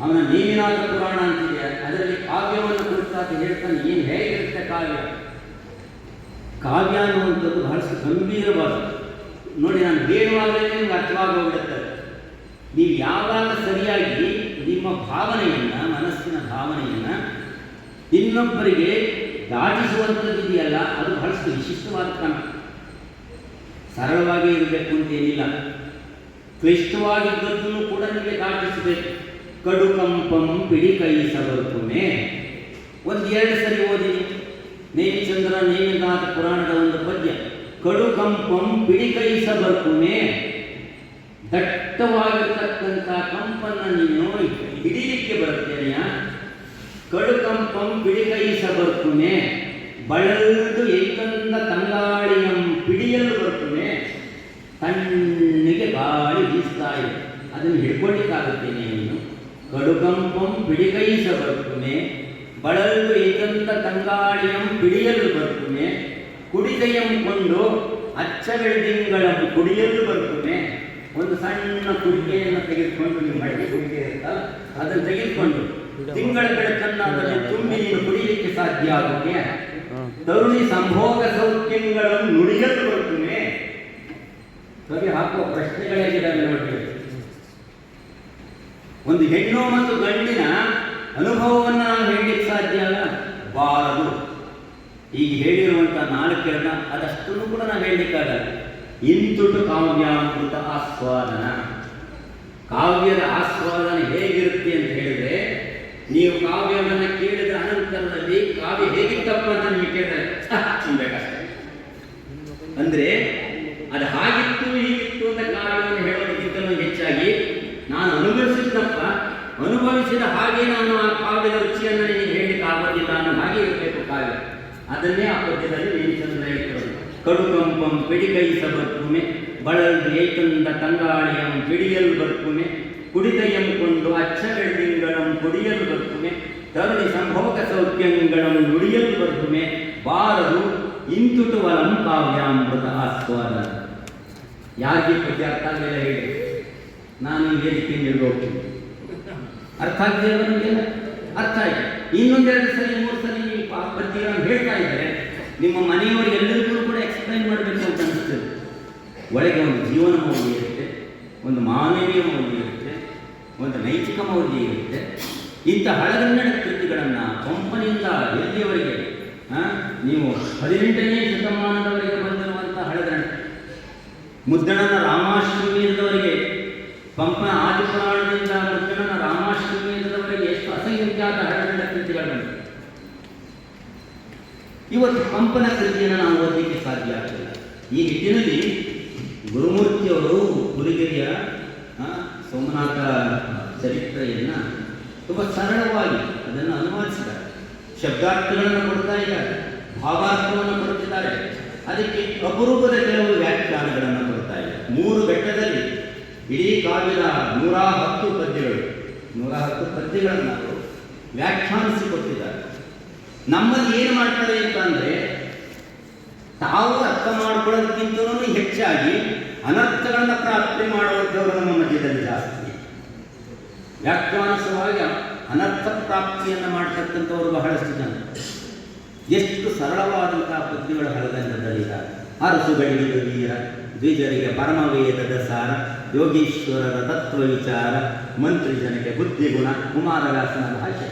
ಅವನ ನೇಮಿನಾಥ ಪುರಾಣ ಅಂತಿದೆ. ಅದರಲ್ಲಿ ಕಾವ್ಯವನ್ನು ಕುರಿತಾಗಿ ಹೇಳ್ತಾನೆ, ಏನು ಹೇಗಿರುತ್ತೆ ಕಾವ್ಯ. ಕಾವ್ಯ ಅನ್ನುವಂಥದ್ದು ಬಹಳಷ್ಟು ಗಂಭೀರವಾದದ್ದು. ನೋಡಿ, ನಾನು ಹೇಳುವಾಗಲೇ ನಿಮ್ಗೆ ಅರ್ಥವಾಗೋಗ್ಬಿಡುತ್ತೆ. ನೀವು ಯಾವಾಗ ಸರಿಯಾಗಿ ನಿಮ್ಮ ಭಾವನೆಯನ್ನು, ಮನಸ್ಸಿನ ಭಾವನೆಯನ್ನು ಇನ್ನೊಬ್ಬರಿಗೆ ದಾಟಿಸುವಂಥದ್ದು ಇದೆಯಲ್ಲ, ಅದು ಬಹಳಷ್ಟು ವಿಶಿಷ್ಟವಾದ ಕ್ರಮ. ಸರಳವಾಗಿ ಇರಬೇಕು ಅಂತೇನಿಲ್ಲ, ಕ್ಲಿಷ್ಟವಾಗಿದ್ದದ್ದನ್ನು ಕೂಡ ನಿಮಗೆ ದಾಟಿಸಬೇಕು. ಕಡುಕಂಪಂ ಪಿಡಿಕೈಸಬರ್ಕುಮೆ, 1-2 ಸರಿ ಓದಿನಿ. ನೇಮಿಚಂದ್ರ ನೇಮಿನಾಥ ಪುರಾಣದ ಒಂದು ಪದ್ಯ, ಕಡುಕಂಪಂ ಪಿಡಿಕೈಸಬರ್ಕುಮೆ. ದಟ್ಟವಾಗಿರ್ತಕ್ಕಂಥ ಕಂಪನ್ನು ನೀನು ಹಿಡಿಲಿಕ್ಕೆ ಬರುತ್ತೇನೆಯ. ಕಡುಕಂಪಂ ಪಿಡಿಕೈಸಬರ್ಕುಮೆ, ಬಳಲ್ದು ಏಕಂದ ತಂಗಾಳಿಯಂ ಪಿಡಿಯಲು ಬರ್ತುಮೆ. ತಣ್ಣಗೆ ಗಾಳಿ ಬೀಸ್ತಾ ಇದೆ, ಅದನ್ನು ಹಿಡ್ಕೊಳ್ಳಿಕ್ಕಾಗುತ್ತೇನೆ ನೀನು. ಕಡುಕಂಪಂ ಪಿಡಿಕೈಸಬರ್ಕುಮೆ, ಬಳಲ್ದು ಏಕಂದ ತಂಗಾಳಿಯಂ ಪಿಡಿಯಲು ಬರ್ತುಮೆ. ಕುಡಿದೆಯಂ ಕೊಂಡು ಅಚ್ಚವೆಳ್ದಿಂಗಳಂ ಕುಡಿಯಲು ಬರ್ತುಮೆ. ಒಂದು ಸಣ್ಣ ಕುಡಿಕೆಯನ್ನು ತೆಗೆದುಕೊಂಡು, ನೀವು ಮಡಿಕೆ ಕುಡಿಕೆ ಇರುತ್ತಲ್ಲ, ಅದನ್ನು ತೆಗೆದುಕೊಂಡು ತಿಂಗಳ ಬೆಳಕನ್ನು ಅದನ್ನು ತುಂಬಿ ನೀನು ಕುಡಿಯಲಿಕ್ಕೆ ಸಾಧ್ಯ ಆಗುತ್ತೆ. ತರುಣಿ ಸಂಭೋಗ ಸೌಖ್ಯಗಳನ್ನು ನುಡಿಯಲು ಬರ್ತುಮೆ. ಕವಿ ಹಾಕುವ ಪ್ರಶ್ನೆಗಳೇಗಿದ್ದಾವೆ ನೋಡ್ತೀವಿ. ಒಂದು ಹೆಣ್ಣು ಮತ್ತು ಗಂಡಿನ ಅನುಭವವನ್ನು ನಾವು ಹೇಳಲಿಕ್ಕೆ ಸಾಧ್ಯ ಅಲ್ಲ, ಬಾರದು. ಈಗ ಹೇಳಿರುವಂಥ 4 ಅದಷ್ಟನ್ನು ಕೂಡ ನಾವು ಹೇಳಲಿಕ್ಕಾಗಲ್ಲ. ಇಂತುಟು ಕಾವ್ಯಾಮೃತ ಆಸ್ವಾದನ. ಕಾವ್ಯದ ಆಸ್ವಾದನ ಹೇಗಿರುತ್ತೆ ಅಂತ ಹೇಳಿದ್ರೆ, ನೀವು ಕಾವ್ಯವನ್ನು ಕೇಳಿದ ಅನಂತರದಲ್ಲಿ ಕಾವ್ಯ ಹೇಗಿತ್ತಪ್ಪ ಅಂತ ನಿಮಗೆ ಕೇಳಿದ್ರೆ ತಿನ್ಬೇಕಷ್ಟೆ. ಅಂದ್ರೆ ಅದು ಹಾಗಿತ್ತು ಹೀಗಿತ್ತು ಅಂತ ಕಾವ್ಯವನ್ನು ಹೇಳೋದಕ್ಕಿಂತಲೂ ಹೆಚ್ಚಾಗಿ ನಾನು ಅನುಭವಿಸಿದ ಹಾಗೆ ನಾನು ಆ ಕಾವ್ಯದ ರುಚಿಯನ್ನು ನಿನಗೆ ಹೇಳಲಿಕ್ಕೆ ಆಗೋದಿಲ್ಲ ಅನ್ನೋ ಹಾಗೆ ಇರಬೇಕು ಕಾವ್ಯ. ಅದನ್ನೇ ಆ ಪದ್ಯದಲ್ಲಿ ನೀನು ಚಂದ್ರ ಹೇಳ್ತಿರೋದು. ಕಡುಕಂಪಂ ಪಿಡಿಕೈಸ ಬರ್ಪುಮೆ ಬಳಲ್ದು ಏತಂದ ತಂಗಾಳಿಯಂ ಪಿಡಿಯಲ್ ಬರ್ಪುಮೆ ಕುಡಿತಯಂ ಕೊಂಡು ಅಚ್ಚಗಳ್ದಿಂಗಳಂ ಕುಡಿಯಲ್ ಬರ್ಪುಮೆ ತರುಣಿ ಸಂಭೋಗ ಸೌಖ್ಯಂಗಳಂ ನುಡಿಯಲ್ ಬರ್ಪುಮೆ ಬಾರದು ಇಂತುಟು ವಲಂ ಕಾವ್ಯಾಮೃತ ಆಸ್ವಾದನ. ಯಾರಿಗೆ ಪದ್ಯ ಅರ್ಥ ಆಗಲಿಲ್ಲ ಹೇಳಿ, ನಾನು ವೇದಿಕೆ ಹೋಗ್ತೀನಿ. ಅರ್ಥ ಆಗಿದೆಯಲ್ಲ ನಿಮಗೆಲ್ಲ? ಅರ್ಥ ಆಗಿದೆ. ಇನ್ನೊಂದೆರಡು ಸಲ 3 ಸಲ ನೀವು ಪದ್ಯಗಳನ್ನು ಹೇಳ್ತಾ ಇದ್ದರೆ ನಿಮ್ಮ ಮನೆಯವರು ಎಲ್ಲರಿಗೂ ಕೂಡ ಎಕ್ಸ್ಪ್ಲೈನ್ ಮಾಡಬೇಕು ಅಂತ ಅನಿಸ್ತದೆ. ಒಳಗೆ ಒಂದು ಜೀವನ ಮೌಲ್ಯ ಇರುತ್ತೆ, ಒಂದು ಮಾನವೀಯ ಮೌಲ್ಯ ಇರುತ್ತೆ, ಒಂದು ನೈತಿಕ ಮೌಲ್ಯ ಇರುತ್ತೆ. ಇಂಥ ಹಳಗನ್ನಡ ಕೃತಿಗಳನ್ನು ಪಂಪನಿಂದ ಎಲ್ಲಿಯವರೆಗೆ ನೀವು 18ನೇ ಶತಮಾನದವರೆಗೆ ಬಂದಿರುವಂಥ ಹಳಗನ್ನಡ, ಮುದ್ದಣನ ರಾಮಾಶ್ವಮೇಧದವರೆಗೆ, ಪಂಪನ ಆದಿಪುರಾಣದಿಂದ ಮುದ್ದಣನ ರಾಮಾಶ್ವಮೇಧದವರೆಗೆ ಎಷ್ಟು ಅಸಂಖ್ಯಾತ ಹಳಗನ್ನಡ ಕೃತಿಗಳನ್ನು. ಇವತ್ತು ಪಂಪನ ಕೃತಿಯನ್ನು ನಾವು ಓದಲಿಕ್ಕೆ ಸಾಧ್ಯ ಆಗ್ತಿಲ್ಲ. ಈ ನಿಟ್ಟಿನಲ್ಲಿ ಗುರುಮೂರ್ತಿಯವರು ಹುಲಿಗೆರೆಯ ಸೋಮನಾಥ ಚರಿತ್ರೆಯನ್ನು ತುಂಬ ಸರಳವಾಗಿ ಅದನ್ನು ಅನುವಾದಿಸಿದ್ದಾರೆ. ಶಬ್ದಾರ್ಥಗಳನ್ನು ಕೊಡ್ತಾ ಇದ್ದಾರೆ, ಭಾವಾರ್ಥವನ್ನು ಕೊಡುತ್ತಿದ್ದಾರೆ. ಅದಕ್ಕೆ ಅಪರೂಪದ ಕೆಲವು ವ್ಯಾಖ್ಯಾನಗಳನ್ನು ಕೊಡ್ತಾ ಇದ್ದಾರೆ. 3 ಘಟ್ಟದಲ್ಲಿ ಇಡೀ ಕಾವ್ಯದ 110 ಪದ್ಯಗಳು, 110 ಪದ್ಯಗಳನ್ನು ಅವರು ವ್ಯಾಖ್ಯಾನಿಸಿಕೊಟ್ಟಿದ್ದಾರೆ. ನಮ್ಮಲ್ಲಿ ಏನು ಮಾಡ್ತಾರೆ ಅಂತಂದರೆ, ತಾವು ಅರ್ಥ ಮಾಡ್ಕೊಳ್ಳೋದಕ್ಕಿಂತಲೂ ಹೆಚ್ಚಾಗಿ ಅನರ್ಥಗಳನ್ನು ಪ್ರಾಪ್ತಿ ಮಾಡುವಂಥವರು ನಮ್ಮ ಮಧ್ಯದಲ್ಲಿ ಜಾಸ್ತಿ. ವ್ಯಾಖ್ಯಾನಿಸುವಾಗ ಅನರ್ಥ ಪ್ರಾಪ್ತಿಯನ್ನು ಮಾಡ್ತಕ್ಕಂಥವರು ಬಹಳಷ್ಟು ಜನ. ಎಷ್ಟು ಸರಳವಾದಂತಹ ಪದ್ಯಗಳು ಹಳಗನ್ನಡದಲ್ಲಿದ್ದಾರೆ. ಅರಸುಗಳಿಗೆ ವೀರ, ದ್ವಿಜರಿಗೆ ಪರಮವೇದದ ಸಾರ, ಯೋಗೀಶ್ವರರ ತತ್ವ ವಿಚಾರ, ಮಂತ್ರಿ ಜನಕ್ಕೆ ಬುದ್ಧಿಗುಣ, ಕುಮಾರವ್ಯಾಸನ ಭಾಷೆ,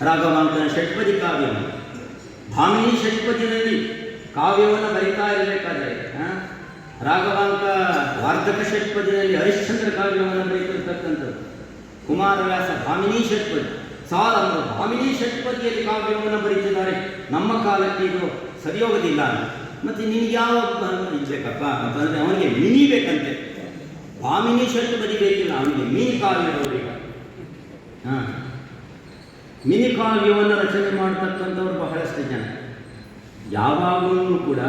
ರಾಘವಾಂಕನ ಷಟ್ಪದಿ ಕಾವ್ಯವನ್ನು, ಭಾಮಿನಿ ಷಟ್ಪದಿಯಲ್ಲಿ ಕಾವ್ಯವನ್ನು ಬರಿತಾ ಇರಬೇಕಾದ್ರೆ ರಾಘವಾಂಕ ವಾರ್ಧಕ ಷಟ್ಪದಿಯಲ್ಲಿ ಹರಿಶ್ಚಂದ್ರ ಕಾವ್ಯವನ್ನು ಬರೀತಿರ್ತಕ್ಕಂಥದ್ದು, ಕುಮಾರವ್ಯಾಸ ಭಾಮಿನಿ ಷಟ್ಪದಿ, ಸಾಲವರು ಭಾಮಿನಿ ಷಟ್ಪದಿಯಲ್ಲಿ ಕಾವ್ಯವನ್ನು ಬರೀತಿದ್ದಾರೆ. ನಮ್ಮ ಕಾಲಕ್ಕೆ ಇದು ಸರಿಯೋಗೋದಿಲ್ಲ. ಮತ್ತು ನಿನಗೆ ಯಾವ ಇರಬೇಕಪ್ಪ ಅಂತಂದರೆ ಅವನಿಗೆ ಮಿನಿ ಬೇಕಂತೆ. ಭಾಮಿನಿ ಷಟ್ಪದಿ ಬೇಕಿಲ್ಲ, ಅವನಿಗೆ ಮಿನಿ ಕಾವ್ಯಗಳು ಬೇಕು. ಮಿನಿ ಕಾವ್ಯವನ್ನು ರಚನೆ ಮಾಡತಕ್ಕಂಥವ್ರು ಬಹಳಷ್ಟು ಜನ. ಯಾವಾಗಲೂ ಕೂಡ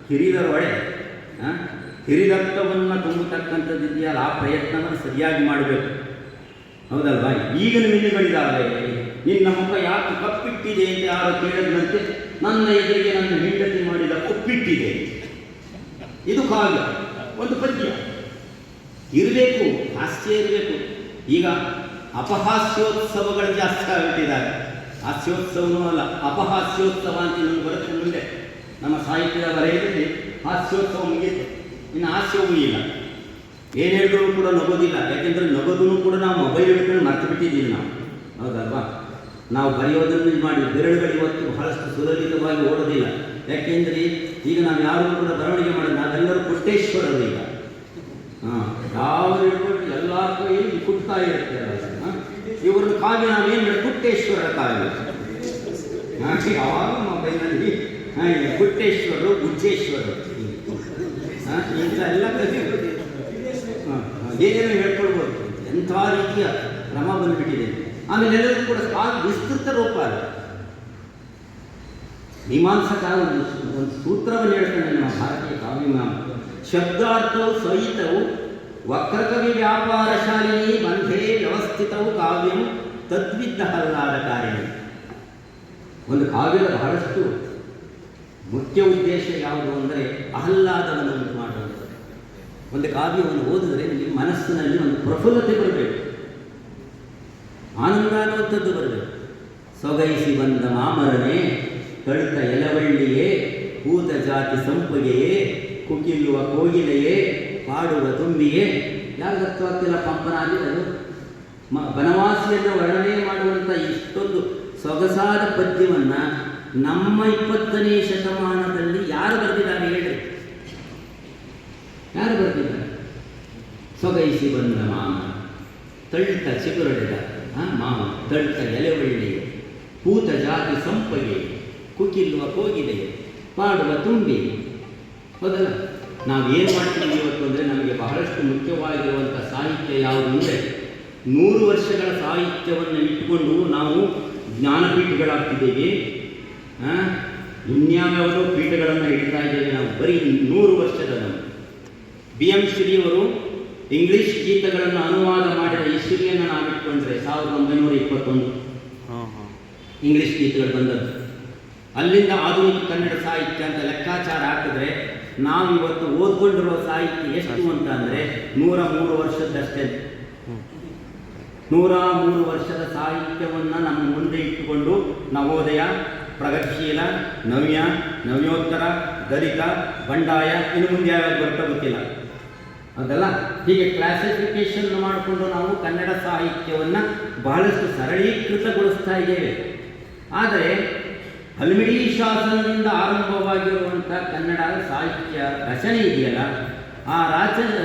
ಹಿರಿದರೊಳೆ ಹಿರಿದರ್ಥವನ್ನು ತುಂಬತಕ್ಕಂಥದ್ದಿದೆಯಲ್ಲ, ಆ ಪ್ರಯತ್ನವನ್ನು ಸರಿಯಾಗಿ ಮಾಡಬೇಕು. ಹೌದಲ್ವಾ? ಈಗಿನ ಮಿನಿಗಳಿದ್ದಾವೆ. ನಿನ್ನ ಮುಖ ಯಾಕೆ ಕಪ್ಪಿಟ್ಟಿದೆ ಅಂತ ಯಾರು ಕೇಳಿದಂತೆ ನನ್ನ ಎದುರಿಗೆ ನನ್ನ ಹೆಂಡತಿ ಮಾಡಿದ ಒಪ್ಪಿಟ್ಟಿದೆ. ಇದು ಕಾವ್ಯ, ಒಂದು ಪದ್ಯ ಇರಬೇಕು, ಹಾಸ್ಯ ಇರಬೇಕು. ಈಗ ಅಪಹಾಸ್ಯೋತ್ಸವಗಳು ಜಾಸ್ತಿ ಆಗಿಬಿಟ್ಟಿದ್ದಾರೆ. ಹಾಸ್ಯೋತ್ಸವನೂ ಅಲ್ಲ, ಅಪಹಾಸ್ಯೋತ್ಸವ ಅಂತ ಇನ್ನೊಂದು ಬರುತ್ತೆ ಮುಂದೆ. ನಮ್ಮ ಸಾಹಿತ್ಯದ ವಲಯದಲ್ಲಿ ಹಾಸ್ಯೋತ್ಸವ ಮುಗಿಯಿತು, ಇನ್ನು ಹಾಸ್ಯವೂ ಇಲ್ಲ. ಏನು ಹೇಳಿದ್ರು ಕೂಡ ನಗೋದಿಲ್ಲ. ಯಾಕೆಂದರೆ ನಗೋದೂ ಕೂಡ ನಾವು ಮೊಬೈಲ್ ಹಿಡ್ಕೊಂಡು ಮರ್ತು ಬಿಟ್ಟಿದ್ದೀವಿ ನಾವು. ಹೌದಲ್ವಾ? ನಾವು ಬರೆಯೋದನ್ನು ಮಾಡಿ ಬೆರಳುಗಳು ಇವತ್ತು ಬಹಳಷ್ಟು ಸುಲಲಿತವಾಗಿ ಓಡೋದಿಲ್ಲ. ಯಾಕೆಂದರೆ ಈಗ ನಾವು ಯಾರೂ ಕೂಡ ಬರವಣಿಗೆ ಮಾಡೋದು, ನಾವೆಲ್ಲರೂ ಪುಟ್ಟೇಶ್ವರರು ಈಗ. ಯಾವ ಹಿಡ್ಕೊಂಡು ಎಲ್ಲ ಕೈಯಲ್ಲಿ ಕುಟ್ತಾ ಇರುತ್ತೆ. ಇವ್ರನ್ನ ಕಾವ್ಯ ನಾವೇನು ಹೇಳಿ ಪುಟ್ಟೇಶ್ವರ ಕಾವ್ಯ. ಯಾವಾಗ ಮೊಬೈಲ್ನಲ್ಲಿ ಪುಟ್ಟೇಶ್ವರರು, ಗುಜ್ಜೇಶ್ವರರು ಇಂಥ ಎಲ್ಲ ಕಥೆ ಏನೇನು ಹೇಳ್ಕೊಳ್ಬೋದು. ಎಂಥ ರೀತಿಯ ಕ್ರಮ ಬಂದುಬಿಟ್ಟಿದೆ. ಆಮೇಲೆ ಎಲ್ಲರಿಗೂ ಕೂಡ ವಿಸ್ತೃತ ರೂಪ ಅಲ್ಲ. ಮೀಮಾಂಸಕ ಒಂದು ಸೂತ್ರವನ್ನು ಹೇಳ್ತಾನೆ ನಮ್ಮ ಭಾರತೀಯ ಕಾವ್ಯಮೀಮಾಂಸ. ಶಬ್ದಾರ್ಥವು ಸಹಿತವು ವಕ್ರಕವಿ ವ್ಯಾಪಾರ ಶಾಲಿನಿ ಬಂಧೇ ವ್ಯವಸ್ಥಿತವು ಕಾವ್ಯಂ ತದ್ವಿದ್ದ ಹಲ್ಲಾದ ಕಾರ್ಯ. ಒಂದು ಕಾವ್ಯದ ಬಹಳಷ್ಟು ಮುಖ್ಯ ಉದ್ದೇಶ ಯಾವುದು ಅಂದರೆ ಆಹ್ಲಾದವನ್ನು ಉಂಟು ಮಾಡುವಂಥದ್ದು. ಒಂದು ಕಾವ್ಯವನ್ನು ಓದಿದರೆ ನಿಮ್ಮ ಮನಸ್ಸಿನಲ್ಲಿ ಒಂದು ಪ್ರಫುಲ್ಲತೆ ಬರಬೇಕು, ಆನಂದ ಅನ್ನುವಂಥದ್ದು ಬರಬೇಕು. ಸೊಗೈಸಿ ಬಂದ ಮಾಮರನೇ, ತಳಿತ ಎಲವಳ್ಳಿಯೇ, ಕೂತ ಜಾತಿ ಸಂಪಗೆಯೇ, ಕುಕಿಲ್ಲುವ ಕೋಗಿಲೆಯೇ, ಪಾಡುವ ತುಂಬಿಯೇ, ಯಾರಿಗೂ ಅರ್ಥವಾಗ್ತಿಲ್ಲ ಪಂಪನ ಅಲ್ಲಿ ಅದು ಬನವಾಸಿಯನ್ನು ವರ್ಣನೆ ಮಾಡುವಂಥ ಇಷ್ಟೊಂದು ಸೊಗಸಾದ ಪದ್ಯವನ್ನು ನಮ್ಮ 20ನೇ ಶತಮಾನದಲ್ಲಿ ಯಾರು ಬರೆದಿದ್ದಾರೆ ಹೇಳ್ರಿ? ಯಾರು ಬರೆದಿದ್ದಾರೆ? ಸೊಗೈಸಿ ಬಂದ ಮಾಮ ತಳ್ಳಿತ ಚಿಗುರಡೆದ ಮಾಮ ತಳ್ಳಿತ ಎಲೆವಳ್ಳಿ ಪೂತ ಜಾತಿ ಸಂಪಗೆ ಕುಕ್ಕಿಲ್ಲುವ ಕೋಗಿದೆ ಪಾಡುವ ತುಂಬಿ. ಹೌದಲ್ಲ? ನಾವು ಏನು ಮಾಡ್ತೀವಿ ಇವತ್ತು ಅಂದರೆ ನಮಗೆ ಬಹಳಷ್ಟು ಮುಖ್ಯವಾಗಿರುವಂಥ ಸಾಹಿತ್ಯ ಯಾವುದು ಅಂದರೆ 100 ವರ್ಷಗಳ ಸಾಹಿತ್ಯವನ್ನು ಇಟ್ಟುಕೊಂಡು ನಾವು ಜ್ಞಾನಪೀಠಗಳಾಗ್ತಿದ್ದೇವೆ. ಇನ್ಯಾವ್ಯಾವುದೋ ಪೀಠಗಳನ್ನು ಇಡ್ತಾ ಇದ್ದೇವೆ ನಾವು. ಬರೀ 100 ವರ್ಷದ ನಾವು BM ಶ್ರೀಯವರು ಇಂಗ್ಲಿಷ್ ಗೀತಗಳನ್ನು ಅನುವಾದ ಮಾಡಿದ ಇಸ್ವಿಯನ್ನು ನಾವು ಇಟ್ಕೊಂಡ್ರೆ 1921 ಇಂಗ್ಲಿಷ್ ಗೀತೆಗಳು ಬಂದದ್ದು. ಅಲ್ಲಿಂದ ಆಧುನಿಕ ಕನ್ನಡ ಸಾಹಿತ್ಯ ಅಂತ ಲೆಕ್ಕಾಚಾರ ಹಾಕಿದ್ರೆ ನಾವು ಇವತ್ತು ಓದ್ಕೊಂಡಿರುವ ಸಾಹಿತ್ಯ ಎಷ್ಟು ಅಂತ ಅಂದರೆ 103 ವರ್ಷದಷ್ಟೇ. 103 ವರ್ಷದ ಸಾಹಿತ್ಯವನ್ನು ನಮ್ಮ ಮುಂದೆ ಇಟ್ಟುಕೊಂಡು ನವೋದಯ, ಪ್ರಗತಿಶೀಲ, ನವ್ಯ, ನವ್ಯೋತ್ತರ, ದಲಿತ, ಬಂಡಾಯ, ಇನ್ನು ಮುಂದೆ ಯಾವ್ಯಾವ ಬರ್ತಾ ಗೊತ್ತಿಲ್ಲ ಅದಲ್ಲ. ಹೀಗೆ ಕ್ಲಾಸಿಫಿಕೇಶನ್ ಮಾಡಿಕೊಂಡು ನಾವು ಕನ್ನಡ ಸಾಹಿತ್ಯವನ್ನು ಬಹಳಷ್ಟು ಸರಳೀಕೃತಗೊಳಿಸ್ತಾ ಇದ್ದೇವೆ. ಆದರೆ ಹಲ್ಮಿಡಿ ಶಾಸನದಿಂದ ಆರಂಭವಾಗಿರುವಂಥ ಕನ್ನಡ ಸಾಹಿತ್ಯ ರಚನೆ ಇದೆಯಲ್ಲ, ಆ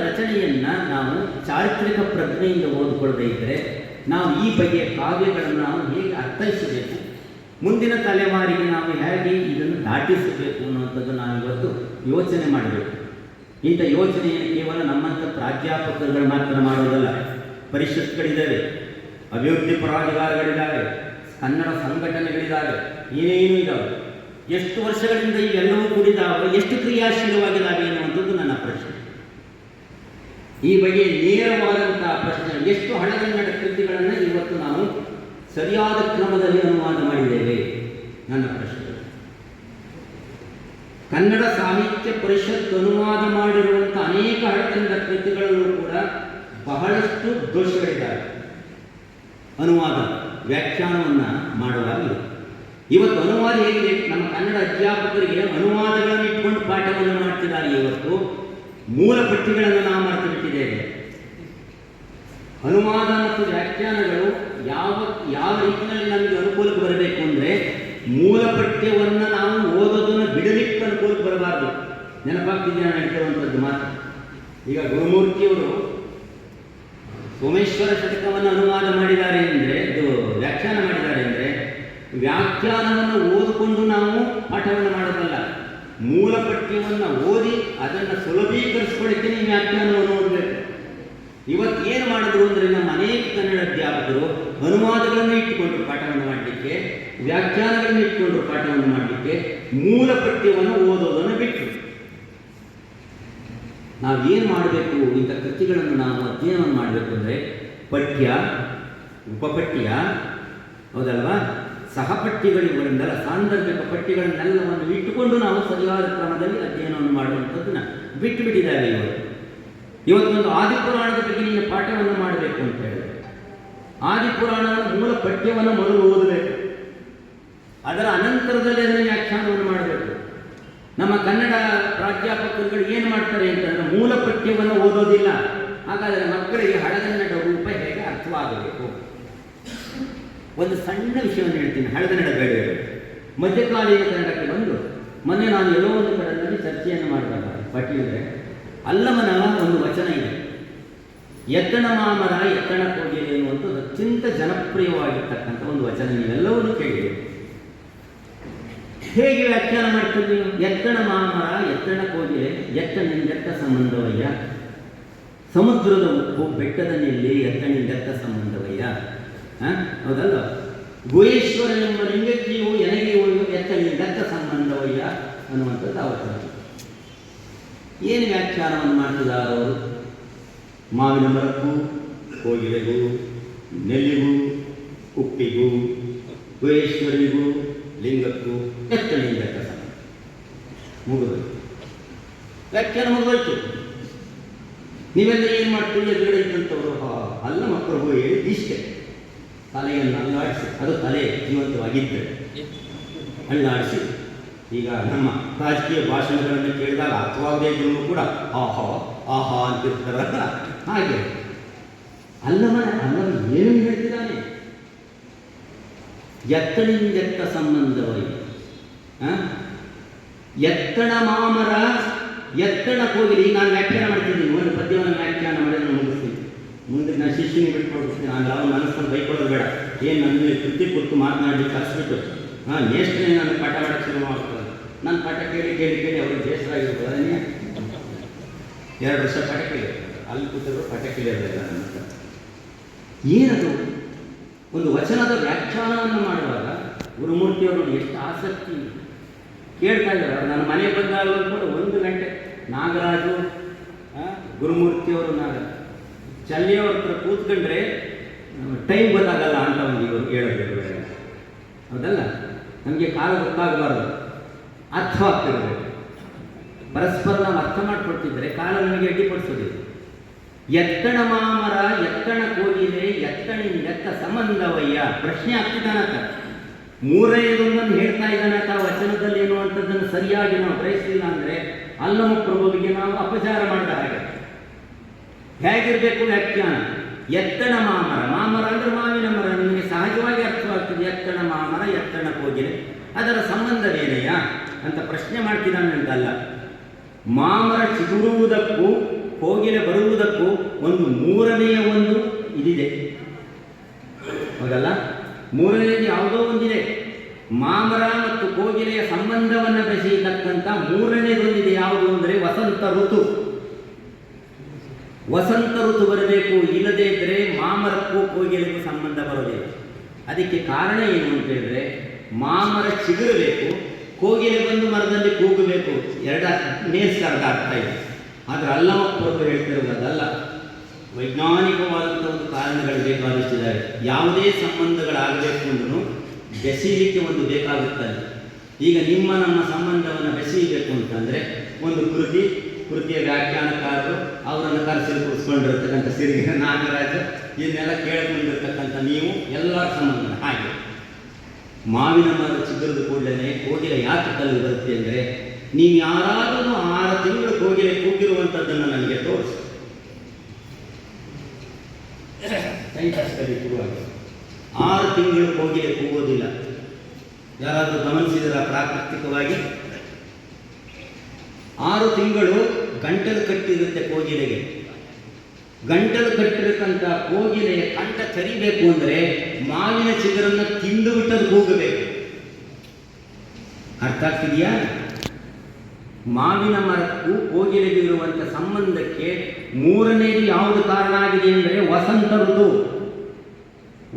ರಚನೆಯನ್ನು ನಾವು ಚಾರಿತ್ರಿಕ ಪ್ರಜ್ಞೆಯಿಂದ ಓದಿಕೊಳ್ಳದೇ ಇದ್ದರೆ ನಾವು ಈ ಬಗೆಯ ಕಾವ್ಯಗಳನ್ನು ನಾವು ಹೇಗೆ ಅರ್ಥೈಸಬೇಕು, ಮುಂದಿನ ತಲೆಮಾರಿಗೆ ನಾವು ಹೇಗೆ ಇದನ್ನು ದಾಟಿಸಬೇಕು ಅನ್ನುವಂಥದ್ದು ನಾವು ಇವತ್ತು ಯೋಚನೆ ಮಾಡಬೇಕು. ಇಂಥ ಯೋಚನೆಯನ್ನು ಕೇವಲ ನಮ್ಮಂಥ ಪ್ರಾಧ್ಯಾಪಕರುಗಳು ಮಾತ್ರ ಮಾಡೋದಲ್ಲ. ಪರಿಷತ್ಗಳಿದ್ದಾವೆ, ಅಭಿವೃದ್ಧಿ ಪ್ರಾಧಿಕಾರಗಳಿದ್ದಾವೆ, ಕನ್ನಡ ಸಂಘಟನೆಗಳಿದ್ದಾವೆ, ಏನೇನೂ ಇದ್ದಾವೆ. ಎಷ್ಟು ವರ್ಷಗಳಿಂದ ಇವೆಲ್ಲವೂ ಕೂಡಿದಾವೆ, ಎಷ್ಟು ಕ್ರಿಯಾಶೀಲವಾಗಿದ್ದಾವೆ ಎನ್ನುವಂಥದ್ದು ನನ್ನ ಪ್ರಶ್ನೆ. ಈ ಬಗ್ಗೆ ನೇರವಾದಂತಹ ಪ್ರಶ್ನೆ, ಎಷ್ಟು ಹಳೆಗನ್ನಡ ಕೃತಿಗಳನ್ನು ಇವತ್ತು ನಾವು ಸರಿಯಾದ ಕ್ರಮದಲ್ಲಿ ಅನುವಾದ ಮಾಡಿದ್ದೇವೆ ನನ್ನ ಪ್ರಶ್ನೆ. ಕನ್ನಡ ಸಾಹಿತ್ಯ ಪರಿಷತ್ ಅನುವಾದ ಮಾಡಿರುವಂಥ ಅನೇಕ ಹಳೆಗನ್ನಡ ಕೃತಿಗಳಲ್ಲೂ ಕೂಡ ಬಹಳಷ್ಟು ದೋಷಗಳಿದ್ದಾವೆ. ಅನುವಾದ ವ್ಯಾಖ್ಯಾನವನ್ನು ಮಾಡುವಾಗ ಇವತ್ತು ಅನುವಾದ ಹೇಗಿದೆ, ನಮ್ಮ ಕನ್ನಡ ಅಧ್ಯಾಪಕರಿಗೆ ಅನುವಾದಗಳನ್ನು ಇಟ್ಕೊಂಡು ಪಾಠವನ್ನು ಮಾಡ್ತಿದ್ದಾರೆ. ಇವತ್ತು ಮೂಲ ಪಠ್ಯಗಳನ್ನು ನಾವು ಮರೆತು ಬಿಟ್ಟಿದ್ದೇವೆ. ಅನುವಾದ ಮತ್ತು ವ್ಯಾಖ್ಯಾನಗಳು ಯಾವ ರೀತಿಯಲ್ಲಿ ನಮಗೆ ಅನುಕೂಲಕ್ಕೆ ಬರಬೇಕು ಅಂದರೆ, ಮೂಲ ಪಠ್ಯವನ್ನು ನಾವು ಓದೋದನ್ನು ಬಿಡಲಿಕ್ಕೆ ಅನುಕೂಲಕ್ಕೆ ಬರಬಾರ್ದು. ನೆನಪಾಗ್ತಿದ್ದೆ ನಾನು ಹೇಳ್ತಿರುವಂಥದ್ದು ಮಾತು. ಈಗ ಗುರುಮೂರ್ತಿಯವರು ಸೋಮೇಶ್ವರ ಶತಕವನ್ನು ಅನುವಾದ ಮಾಡಿದ್ದಾರೆ ಅಂದರೆ, ಇದು ವ್ಯಾಖ್ಯಾನ ಮಾಡಿದ್ದಾರೆ ಅಂದರೆ, ವ್ಯಾಖ್ಯಾನವನ್ನು ಓದಿಕೊಂಡು ನಾವು ಪಾಠವನ್ನು ಮಾಡೋದಲ್ಲ, ಮೂಲ ಪಠ್ಯವನ್ನು ಓದಿ ಅದನ್ನು ಸುಲಭೀಕರಿಸ್ಕೊಳ್ಳಿಕ್ಕೆ ನೀವು ವ್ಯಾಖ್ಯಾನವನ್ನು ಓದಬೇಕು. ಇವತ್ತು ಏನು ಮಾಡಿದ್ರು ಅಂದರೆ, ನಮ್ಮ ಅನೇಕ ಕನ್ನಡ ಅಧ್ಯಾಪಕರು ಅನುವಾದಗಳನ್ನು ಇಟ್ಟುಕೊಂಡ್ರು ಪಾಠವನ್ನು ಮಾಡಲಿಕ್ಕೆ, ವ್ಯಾಖ್ಯಾನಗಳನ್ನು ಇಟ್ಟುಕೊಂಡ್ರು ಪಾಠವನ್ನು ಮಾಡಲಿಕ್ಕೆ, ಮೂಲ ಪಠ್ಯವನ್ನು ಓದೋದನ್ನು ಬಿಟ್ಟರು. ನಾವೇನು ಮಾಡಬೇಕು, ಇಂಥ ಕೃತಿಗಳನ್ನು ನಾವು ಅಧ್ಯಯನವನ್ನು ಮಾಡಬೇಕು ಅಂದರೆ ಪಠ್ಯ, ಉಪಪಠ್ಯ, ಹೌದಲ್ವಾ, ಸಹಪಠ್ಯಗಳಿಂದಲ್ಲ, ಸಾಂದರ್ಭಿಕ ಪಠ್ಯಗಳನ್ನೆಲ್ಲವನ್ನು ಇಟ್ಟುಕೊಂಡು ನಾವು ಸರಿಯಾದ ಕ್ರಮದಲ್ಲಿ ಅಧ್ಯಯನವನ್ನು ಮಾಡುವಂಥದ್ದನ್ನು ಬಿಟ್ಟು ಬಿಟ್ಟಿದ್ದಾರೆ. ಇವತ್ತೊಂದು ಆದಿಪುರಾಣದ ಬಗ್ಗೆ ನೀನು ಪಾಠವನ್ನು ಮಾಡಬೇಕು ಅಂತ ಹೇಳಿದ್ರೆ, ಆದಿಪುರಾಣದ ಮೂಲ ಪಠ್ಯವನ್ನು ಮೊದಲು ಓದಬೇಕು, ಅದರ ಅನಂತರದಲ್ಲಿ ಅದನ್ನು ವ್ಯಾಖ್ಯಾನವನ್ನು ಮಾಡಬೇಕು. ನಮ್ಮ ಕನ್ನಡ ಪ್ರಾಧ್ಯಾಪಕರುಗಳು ಏನು ಮಾಡ್ತಾರೆ ಅಂತಂದರೆ, ಮೂಲ ಪಠ್ಯವನ್ನು ಓದೋದಿಲ್ಲ. ಹಾಗಾದರೆ ಮಕ್ಕಳಿಗೆ ಹಳೆಗನ್ನಡ ರೂಪ ಹೇಗೆ ಅರ್ಥವಾಗಬೇಕು? ಒಂದು ಸಣ್ಣ ವಿಷಯವನ್ನು ಹೇಳ್ತೀನಿ. ಹಳೆಗನ್ನಡ ಬೇಡ, ಮಧ್ಯಕಾಲೀನ ಕನ್ನಡಕ್ಕೆ ಬಂದು ಮೊನ್ನೆ ನಾನು ಎಲ್ಲೋ ಒಂದು ಕಡೆಯಲ್ಲಿ ಚರ್ಚೆಯನ್ನು ಮಾಡಿದಾಗ ಪಟ್ಟಿದ್ರೆ, ಅಲ್ಲಮನ ಒಂದು ವಚನ ಇದೆ, ಎತ್ತಣ ಮಾಮರ ಎತ್ತಣ ಕೋಗಿಲೆ ಎನ್ನುವಂಥದ್ದು ಅತ್ಯಂತ ಜನಪ್ರಿಯವಾಗಿರ್ತಕ್ಕಂಥ ಒಂದು ವಚನ. ನೀವೆಲ್ಲವನ್ನೂ ಕೇಳಿದೆ. ಹೇಗೆ ವ್ಯಾಖ್ಯಾನ ಮಾಡ್ತೀವಿ ನೀವು? ಎತ್ತಣ ಮಾಮರ ಎತ್ತಣ ಕೋಗಿಲೆ ಎತ್ತನಿಂದೆತ್ತ ಸಂಬಂಧವಯ್ಯ, ಸಮುದ್ರದ ಉಪ್ಪು ಬೆಟ್ಟದ ನೆಲ್ಲಿ ಎತ್ತನಿಂದೆತ್ತ ಸಂಬಂಧವಯ್ಯ. ಹೌದಲ್ಲ? ಗುಹೇಶ್ವರನೆಂಬ ಲಿಂಗಜ್ಜಿಯು ಎನಗೆ ಉಳಿದು ಎತ್ತನಿಂದೆತ್ತ ಸಂಬಂಧವಯ್ಯ ಅನ್ನುವಂಥದ್ದು ಅವಶ್ಯ. ಏನು ವ್ಯಾಖ್ಯಾನವನ್ನು ಮಾಡ್ತಿದ್ದಾರೆ ಅವರು? ಮಾವಿನ ಮರಕ್ಕೂ, ಕೋಗಿಲೆಗೂ, ನೆಲ್ಲಿಗೂ, ಉಪ್ಪಿಗೂ, ಗುಹೇಶ್ವರಿಗೂ, ಲಿಂಗಕ್ಕೂ ಎತ್ತನಿಂದೆತ್ತ ಸಂಬಂಧ. ಮುಗಿದೋಯ್ತು, ವ್ಯಾಖ್ಯಾನ ಮುಗಿದೋಯ್ತು. ನೀವೆಲ್ಲ ಏನು ಮಾಡ್ತೀವಿ? ಎದುರುಗಡೆ ಇದ್ದಂಥವರು ಅಲ್ಲ ಮಕ್ಕಳು ಹೇಳಿ ಇಷ್ಟೇ ತಲೆಯನ್ನು ಅಲ್ಲಾಡಿಸಿ, ಅದು ತಲೆ ಜೀವಂತವಾಗಿದ್ದರೆ ಅಲ್ಲಾಡಿಸಿ. ಈಗ ನಮ್ಮ ರಾಜಕೀಯ ಭಾಷಣಗಳನ್ನು ಕೇಳಿದಾಗ ಅರ್ಥವಾಗದೇ ಇದ್ರೂ ಕೂಡ ಆಹಾ ಆಹಾ ಅಂತಿರ್ತಾರಲ್ಲ, ಹಾಗೆ ಅಲ್ಲವ ಏನು ಹೇಳ್ತಿದ್ದಾನೆ? ಎತ್ತಣಿಂದೆತ್ತ ಸಂಬಂಧವೈ ಎತ್ತಣ ಮಾಮರ ಎತ್ತಣ ಕೋಗಿಲೆ. ಈಗ ನಾನು ವ್ಯಾಖ್ಯಾನ ಮಾಡ್ತಿದ್ದೀನಿ, ಒಂದು ಪದ್ಯವನ್ನು ವ್ಯಾಖ್ಯಾನ ಮಾಡಿ ನಾನು ಮುಗಿಸ್ತೀನಿ. ಮುಂದೆ ನಾನು ಶಿಷ್ಯನಿಗೆ ಬಿಟ್ಕೊಡ್ತೀನಿ. ನಾನು ಯಾವ ಮನಸ್ಸನ್ನು ಬೈಕೊಳ್ಳೋದು ಬೇಡ. ಏನು ನನ್ನ ಕೃತಿ ಕುರಿತು ಮಾತನಾಡಿ ಕಲಿಸ್ಬಿಟ್ಟು ನೇಷ್ಟನೇ ನಾನು ಪಾಠ ಮಾಡೋಕ್ಕೆ ಶುರು ಮಾಡ್ತಾರೆ. ನಾನು ಪಾಠ ಕೇಳಿ ಕೇಳಿ ಕೇಳಿ ಅವ್ರಿಗೆ ಬೇಸರಾಗಿರ್ಬೋದು. ಅದನ್ನೇ 2 ವರ್ಷ ಪಾಠ ಕೇಳಿರ್ತಾರೆ. ಅಲ್ಲಿ ಕೂತಿದ್ರು ಪಾಠ ಕೇಳಿರೋದಿಲ್ಲ ನನ್ನ ಹತ್ರ. ಏನದು? ಒಂದು ವಚನದ ವ್ಯಾಖ್ಯಾನವನ್ನು ಮಾಡುವಾಗ ಗುರುಮೂರ್ತಿಯವರು ಎಷ್ಟು ಆಸಕ್ತಿ ಕೇಳ್ತಾ ಇದ್ದಾರೆ. ನಾನು ಮನೆಗೆ ಬಂದಾಗ ಕೂಡ 1 ಗಂಟೆ ನಾಗರಾಜು ಗುರುಮೂರ್ತಿಯವರು ಚಲ್ಲಿಯವ್ರ ಹತ್ರ ಕೂತ್ಕೊಂಡ್ರೆ ಟೈಮ್ ಗೊತ್ತಾಗಲ್ಲ ಅಂತ ಒಂದು ಇವರು ಹೇಳೋದು. ಹೌದಲ್ಲ? ನಮಗೆ ಕಾಲ ಗೊತ್ತಾಗಬಾರ್ದು, ಅರ್ಥವಾಗ್ತಿರಬೇಕು. ಪರಸ್ಪರ ನಾವು ಅರ್ಥ ಮಾಡಿಕೊಡ್ತಿದ್ರೆ ಕಾಲ ನಮಗೆ ಅಡ್ಡಿಪಡಿಸೋದಿಲ್ಲ. ಎತ್ತಣ ಮಾಮರ ಎತ್ತಣ ಕೋಗಿಲೆ ಎತ್ತಣಿಂದೆತ್ತ ಸಂಬಂಧವಯ್ಯ. ಪ್ರಶ್ನೆ ಆಗ್ತಿದ್ದಾನತ್ತ. 3ನೇದೊಂದನ್ನು ಹೇಳ್ತಾ ಇದ್ದಾನತ್ತ. ವಚನದಲ್ಲಿ ಏನು ಅಂತದ್ದನ್ನು ಸರಿಯಾಗಿ ನಾವು ಗ್ರಹಿಸಲಿಲ್ಲ ಅಂದರೆ ಅಲ್ಲಮ ಪ್ರಭುವಿಗೆ ನಾವು ಅಪಚಾರ ಮಾಡಿದ ಹಾಗೆ. ಹೇಗಿರಬೇಕು ವ್ಯಾಖ್ಯಾನ? ಎತ್ತಣ ಮಾಮರ. ಮಾಮರ ಅಂದರೆ ಮಾವಿನ ಮರ. ನಿಮಗೆ ಸಹಜವಾಗಿ ಅರ್ಥವಾಗ್ತದೆ. ಎತ್ತಣ ಮಾಮರ ಎತ್ತಣ ಕೋಗಿಲೆ, ಅದರ ಸಂಬಂಧವೇನೆಯ ಅಂತ ಪ್ರಶ್ನೆ ಮಾಡ್ತಿದ್ದಾನೆ ಅಂತಲ್ಲ. ಮಾಮರ ಚಿಗುರುವುದಕ್ಕೂ ಕೋಗಿಲೆ ಬರುವುದಕ್ಕೂ ಒಂದು 3ನೆಯ ಒಂದು ಇದಿದೆ, ಹೌದಲ್ಲ? 3ನೇದು ಯಾವುದೋ ಒಂದಿದೆ. ಮಾಮರ ಮತ್ತು ಕೋಗಿಲೆಯ ಸಂಬಂಧವನ್ನು ಬೆಸೆಯತಕ್ಕಂಥ 3ನೇದೊಂದಿದೆ. ಯಾವುದು ಅಂದರೆ ವಸಂತ ಋತು. ವಸಂತ ಋತು ಬರಬೇಕು, ಇಲ್ಲದೇ ಇದ್ದರೆ ಮಾಮರಕ್ಕೂ ಕೋಗಿಲೆಗೂ ಸಂಬಂಧ ಬರೋದಿಲ್ಲ. ಅದಕ್ಕೆ ಕಾರಣ ಏನು ಅಂತ ಹೇಳಿದ್ರೆ, ಮಾಮರ ಚಿಗುರಬೇಕು, ಕೋಗಿಲೆ ಬಂದು ಮರದಲ್ಲಿ ಕೂಗಬೇಕು. ನೇರ್ಸರ್ಧ ಅರ್ಥ ಇದೆ. ಆದರೆ ಅಲ್ಲಮ ಪ್ರಭು ಹೇಳ್ತಿರೋದು ಅದಲ್ಲ. ವೈಜ್ಞಾನಿಕವಾದಂಥ ಒಂದು ಕಾರಣಗಳು ಬೇಕಾದಷ್ಟಿದ್ದಾರೆ. ಯಾವುದೇ ಸಂಬಂಧಗಳಾಗಬೇಕು ಅಂದ್ರೂ ಬೆಸೀಲಿಕ್ಕೆ ಒಂದು ಬೇಕಾಗುತ್ತದೆ. ಈಗ ನಮ್ಮ ಸಂಬಂಧವನ್ನು ಬೆಸೀಬೇಕು ಅಂತಂದರೆ ಒಂದು ಕೃತಿಯ ವ್ಯಾಖ್ಯಾನಕಾರರು ಅವರನ್ನು ಕರೆಸಿ ಕೂರಿಸ್ಕೊಂಡಿರ್ತಕ್ಕಂಥ ಸಿರಿಗೆರೆ ನಾಗರಾಜ ಇದನ್ನೆಲ್ಲ ಕೇಳ್ಕೊಂಡಿರ್ತಕ್ಕಂಥ ನೀವು ಎಲ್ಲರ ಸಂಬಂಧ ಹಾಗೆ. ಮಾವಿನ ಮರ ಚಿಗುರಿದ ಕೂಡಲೇ ಕೋಗಿಲೆ ಯಾಕೆ ಕಲ್ಲು ಬರುತ್ತೆ ಅಂದರೆ, ನೀವು ಯಾರಾದರೂ 6 ತಿಂಗಳು ಕೋಗಿಲೆ ಕೂಗಿರುವಂಥದ್ದನ್ನು ನನಗೆ ತೋರಿಸಿ. ಸೈಂಟಿಸ್ಟಲ್ಲಿ ಶುರುವಾಗಿ 6 ತಿಂಗಳು ಕೋಗಿಲೆ ಕೂಗೋದಿಲ್ಲ. ಯಾರಾದರೂ ಗಮನಿಸಿದರ? ಪ್ರಾಕೃತಿಕವಾಗಿ 6 ತಿಂಗಳು ಗಂಟಲು ಕಟ್ಟಿರುತ್ತೆ ಕೋಗಿಲೆಗೆ. ಗಂಟಲು ಕಟ್ಟಿರತಕ್ಕಂಥ ಕೋಗಿಲೆಯ ಕಂಠ ಚರಿಬೇಕು ಅಂದರೆ ಮಾವಿನ ಚಿಗುರನ್ನು ತಿಂದು ಬಿಟ್ಟದ್ದು ಕೂಗಬೇಕು. ಅರ್ಥ ಆಗ್ತಿದೆಯಾ? ಮಾವಿನ ಮರಕ್ಕೂ ಕೋಗಿಲೆಗೂ ಇರುವಂಥ ಸಂಬಂಧಕ್ಕೆ 3ನೇದು ಯಾವುದು ಕಾರಣ ಆಗಿದೆ ಅಂದರೆ ವಸಂತ ಋತು.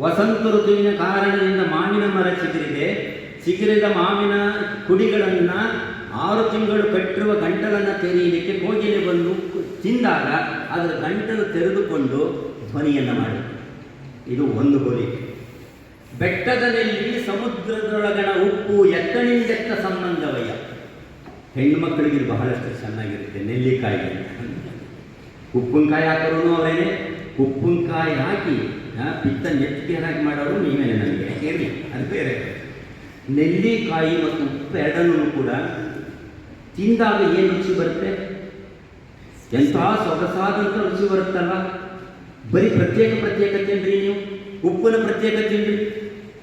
ವಸಂತ ಋತುವಿನ ಕಾರಣದಿಂದ ಮಾವಿನ ಮರ ಚಿಗುರಿದೆ. ಚಿಗುರಿದ ಮಾವಿನ ಕುಡಿಗಳನ್ನು 6 ತಿಂಗಳು ಕಟ್ಟಿರುವ ಗಂಟಲನ್ನು ತೆರೆಯಲಿಕ್ಕೆ ಕೋಗಿಲೆ ಬಂದು ತಿಂದಾಗ ಅದರ ಗಂಟಲು ತೆರೆದುಕೊಂಡು ಧ್ವನಿಯನ್ನು ಮಾಡಿ. ಇದು ಒಂದು ಹೋಲಿಕೆ. ಬೆಟ್ಟದಲ್ಲಿ ಸಮುದ್ರದೊಳಗಣ ಉಪ್ಪು ಎತ್ತಣಿಂದೆತ್ತ ಸಂಬಂಧವಯ್ಯ. ಹೆಣ್ಣು ಮಕ್ಕಳಿಗೆ ಇದು ಬಹಳಷ್ಟು ಚೆನ್ನಾಗಿರುತ್ತೆ. ನೆಲ್ಲಿಕಾಯಿ ಉಪ್ಪಿನಕಾಯಿ ಹಾಕೋರು ಅವರೇನೆ. ಉಪ್ಪಿನಕಾಯಿ ಹಾಕಿ ಪಿತ್ತ ನೆತ್ತಿಗೆ ಹಾಕಿ ಮಾಡೋರು ನೀವೇನೆ. ನನಗೆ ಇರಲಿ, ಅದು ಬೇರೆ. ನೆಲ್ಲಿಕಾಯಿ ಮತ್ತು ಉಪ್ಪು ಎರಡನ್ನೂ ಕೂಡ ತಿಂದಾಗ ಏನು ರುಚಿ ಬರುತ್ತೆ? ಎಂಥ ಸೊಗಸಾದಂಥ ರುಚಿ ಬರುತ್ತಲ್ಲ. ಬರೀ ಪ್ರತ್ಯೇಕ ತಿನ್ನಿರಿ ನೀವು. ಉಪ್ಪಿನ ಪ್ರತ್ಯೇಕ ತಿನ್ನಿರಿ,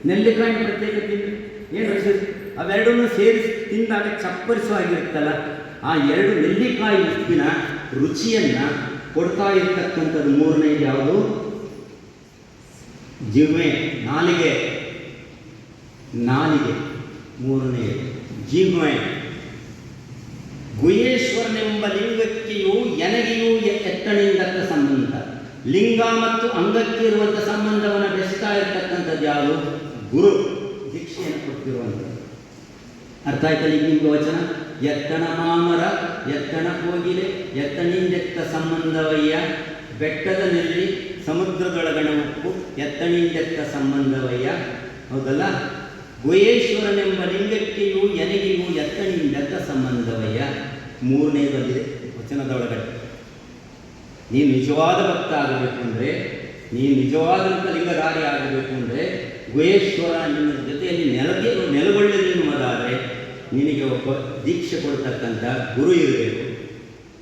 ನೆಲ್ಲಿಕಾಯಿನ ಪ್ರತ್ಯೇಕ ತಿನ್ನಿರಿ, ಏನು ರುಚಿ? ಅವೆರಡನ್ನೂ ಸೇರಿಸಿ ತಿಂದಾಗ ಚಪ್ಪರಿಸುವಾಗಿರುತ್ತಲ್ಲ. ಆ 2 ನೆಲ್ಲಿಕಾಯಿ ಉಪ್ಪಿನ ರುಚಿಯನ್ನು ಕೊಡ್ತಾ ಇರ್ತಕ್ಕಂಥದ್ದು 3ನೇದು ಯಾವುದು? ಜಿಹ್ವೆ, ನಾಲಿಗೆ. 3ನೇದು ಜಿಹ್ವೆ. ಗುಹೇಶ್ವರನೆಂಬ ಲಿಂಗಕ್ಕೆಯೂ ಎನಗೆಯೂ ಎತ್ತಣಿಂದಕ್ಕ ಸಂಬಂಧ. ಲಿಂಗ ಮತ್ತು ಅಂಗಕ್ಕೆ ಇರುವಂಥ ಸಂಬಂಧವನ್ನು ಬೆಸ್ತಾ ಇರ್ತಕ್ಕಂಥದ್ದು ಯಾವುದು? ಗುರು ದೀಕ್ಷೆಯನ್ನು ಕೊಟ್ಟಿರುವಂಥದ್ದು. ಅರ್ಥ ಆಯ್ತಲ್ಲ ಈಗ ನಿಮ್ಗೆ ವಚನ? ಎತ್ತಣ ಮಾಮರ ಎತ್ತಣ ಕೋಗಿಲೆ ಎತ್ತಣಿಂದೆತ್ತ ಸಂಬಂಧವಯ್ಯ. ಬೆಟ್ಟದ ನೆಲ್ಲಿ ಸಮುದ್ರದೊಳಗಣ ಉಪ್ಪು ಎತ್ತಣಿಂದೆತ್ತ ಸಂಬಂಧವಯ್ಯ. ಹೌದಲ್ಲ? ಗುಹೇಶ್ವರನೆಂಬ ಲಿಂಗಕ್ಕೆಯೂ ಎನಗೆಯೂ ಎತ್ತಣಿಂದೆತ್ತ ಸಂಬಂಧವಯ್ಯ. 3ನೇದಲ್ಲಿದೆ ವಚನದೊಳಗಡೆ. ನೀನು ನಿಜವಾದ ಭಕ್ತ ಆಗಬೇಕು ಅಂದರೆ, ನೀನು ನಿಜವಾದಂಥ ಲಿಂಗಧಾರಿ ಆಗಬೇಕು ಅಂದರೆ, ಗುಹೇಶ್ವರ ನಿನ್ನ ಜೊತೆಯಲ್ಲಿ ನೆಲೆಗೊಳ್ಳಲಿ ಎನ್ನುವುದಾದರೆ ನಿನಗೆ ಒಬ್ಬ ದೀಕ್ಷೆ ಕೊಡ್ತಕ್ಕಂಥ ಗುರು ಇರಬೇಕು.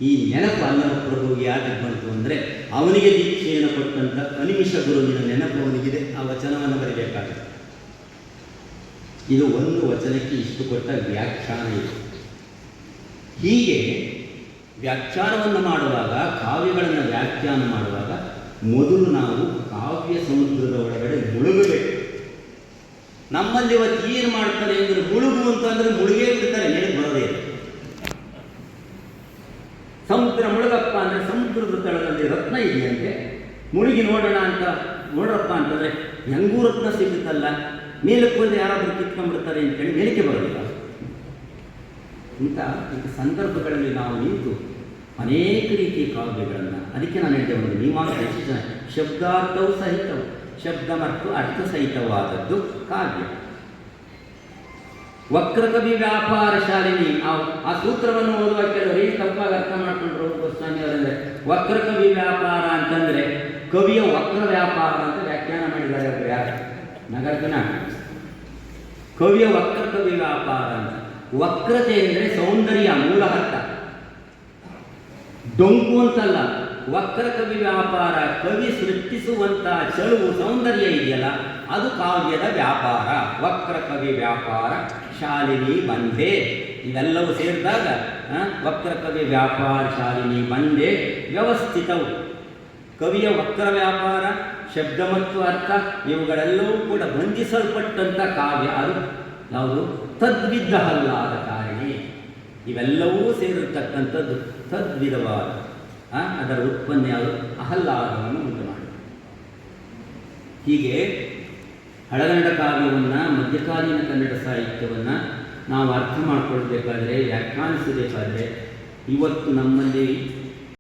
ಈ ನೆನಪು ಅಲ್ಲಮ ಪ್ರಭುವಿಗೆ ಯಾಕೆ ಬಂತು ಅಂದರೆ ಅವನಿಗೆ ದೀಕ್ಷೆಯನ್ನು ಕೊಟ್ಟಂಥ ಅನಿಮಿಷ ಗುರುವಿನ ನೆನಪು ಅವನಿಗಿದೆ. ಆ ವಚನವನ್ನು ಬರೀಬೇಕಾಗುತ್ತೆ. ಇದು ಒಂದು ವಚನಕ್ಕೆ ಇಷ್ಟು ಕೊಟ್ಟ ವ್ಯಾಖ್ಯಾನ ಇದೆ. ಹೀಗೆ ವ್ಯಾಖ್ಯಾನವನ್ನು ಮಾಡುವಾಗ, ಕಾವ್ಯಗಳನ್ನು ವ್ಯಾಖ್ಯಾನ ಮಾಡುವಾಗ ಮೊದಲು ನಾವು ಕಾವ್ಯ ಸಮುದ್ರದ ಒಳಗಡೆ ಮುಳುಗಬೇಕು. ನಮ್ಮಲ್ಲಿ ಇವತ್ತು ಏನು ಮಾಡ್ತಾರೆ ಅಂದರೆ ಮುಳುಗು ಅಂತಂದರೆ ಮುಳುಗೇ ಬಿಡ್ತಾರೆ, ನೆನಪು ಬರೋದೇ ಇಲ್ಲ. ಸಮುದ್ರ ಮುಳುಗಪ್ಪ ಅಂದರೆ ಸಮುದ್ರದ ತಳದಲ್ಲಿ ರತ್ನ ಇದೆಯಂತೆ, ಮುಳುಗಿ ನೋಡೋಣ ಅಂತ ನೋಡ್ರಪ್ಪ ಅಂತಂದರೆ ಹೆಂಗೂ ರತ್ನ ಸಿಗುತ್ತಲ್ಲ, ಮೇಲಕ್ಕೆ ಬಂದು ಯಾರಾದರೂ ಕಿತ್ಕೊಂಡ್ಬಿಡ್ತಾರೆ ಅಂತೇಳಿ ಮೇಲಕ್ಕೆ ಬರೋದಿಲ್ಲ. ಇಂಥ ಸಂದರ್ಭಗಳಲ್ಲಿ ನಾವು ನಿಂತು ಅನೇಕ ರೀತಿಯ ಕಾವ್ಯಗಳನ್ನು, ಅದಕ್ಕೆ ನಾನು ಹೇಳಿದೆ ಒಂದು ಮೀಮಾಂಸೆ ಶಬ್ದಾರ್ಥವು ಸಹಿತವು, ಶಬ್ದಮರ್ಥ ಅರ್ಥ ಸಹಿತವಾದದ್ದು ಕಾವ್ಯ. ವಕ್ರಕವಿ ವ್ಯಾಪಾರ ಶಾಲಿನಿ, ಆ ಸೂತ್ರವನ್ನು ಓದುವ ಕೆಲವರು ಈ ತಪ್ಪಾಗಿ ಅರ್ಥ ಮಾಡ್ಕೊಂಡ್ರು ಗೋಸ್ವಾಮಿ ಅವರಂದರೆ ವಕ್ರಕವಿ ವ್ಯಾಪಾರ ಅಂತಂದರೆ ಕವಿಯ ವಕ್ರ ವ್ಯಾಪಾರ ಅಂತ ವ್ಯಾಖ್ಯಾನ ಮಾಡಿದ್ದಾರೆ ಅವರು. ಯಾರು? ನಗರಕನ ಕವಿಯ ವಕ್ರಕವಿ ವ್ಯಾಪಾರ ಅಂತ. ವಕ್ರತೆ ಅಂದರೆ ಸೌಂದರ್ಯ, ಮೂಲ ಅರ್ಥ, ಡೊಂಕು ಅಂತಲ್ಲ. ವಕ್ರಕವಿ ವ್ಯಾಪಾರ, ಕವಿ ಸೃಷ್ಟಿಸುವಂಥ ಚಳುವು ಸೌಂದರ್ಯ ಇದೆಯಲ್ಲ, ಅದು ಕಾವ್ಯದ ವ್ಯಾಪಾರ. ವಕ್ರಕವಿ ವ್ಯಾಪಾರ ಶಾಲಿನಿ ಬಂಧೆ, ಇವೆಲ್ಲವೂ ಸೇರಿದಾಗ ವಕ್ರಕವಿ ವ್ಯಾಪಾರ ಶಾಲಿನಿ ಬಂಧೆ ವ್ಯವಸ್ಥಿತವು. ಕವಿಯ ವಕ್ರ ವ್ಯಾಪಾರ, ಶಬ್ದ ಮತ್ತು ಅರ್ಥ ಇವುಗಳೆಲ್ಲವೂ ಕೂಡ ಬಂಧಿಸಲ್ಪಟ್ಟಂಥ ಕಾವ್ಯ. ಅದು ಯಾವುದು? ತದ್ವಿದ್ಧ ಅಲ್ಲಾದ ಕಾರಣಿ. ಇವೆಲ್ಲವೂ ಸೇರಿರ್ತಕ್ಕಂಥದ್ದು ತದ್ವಿಧವಾದ, ಅದರ ಉತ್ಪನ್ನ ಯಾವುದು? ಅಹಲ್ಲಾದವನ್ನು ಉಂಟು ಮಾಡಿ. ಹೀಗೆ ಹಳಗನ್ನಡ ಕಾವ್ಯವನ್ನು, ಮಧ್ಯಕಾಲೀನ ಕನ್ನಡ ಸಾಹಿತ್ಯವನ್ನು ನಾವು ಅರ್ಥ ಮಾಡಿಕೊಳ್ಬೇಕಾದ್ರೆ, ವ್ಯಾಖ್ಯಾನಿಸಬೇಕಾದ್ರೆ ಇವತ್ತು ನಮ್ಮಲ್ಲಿ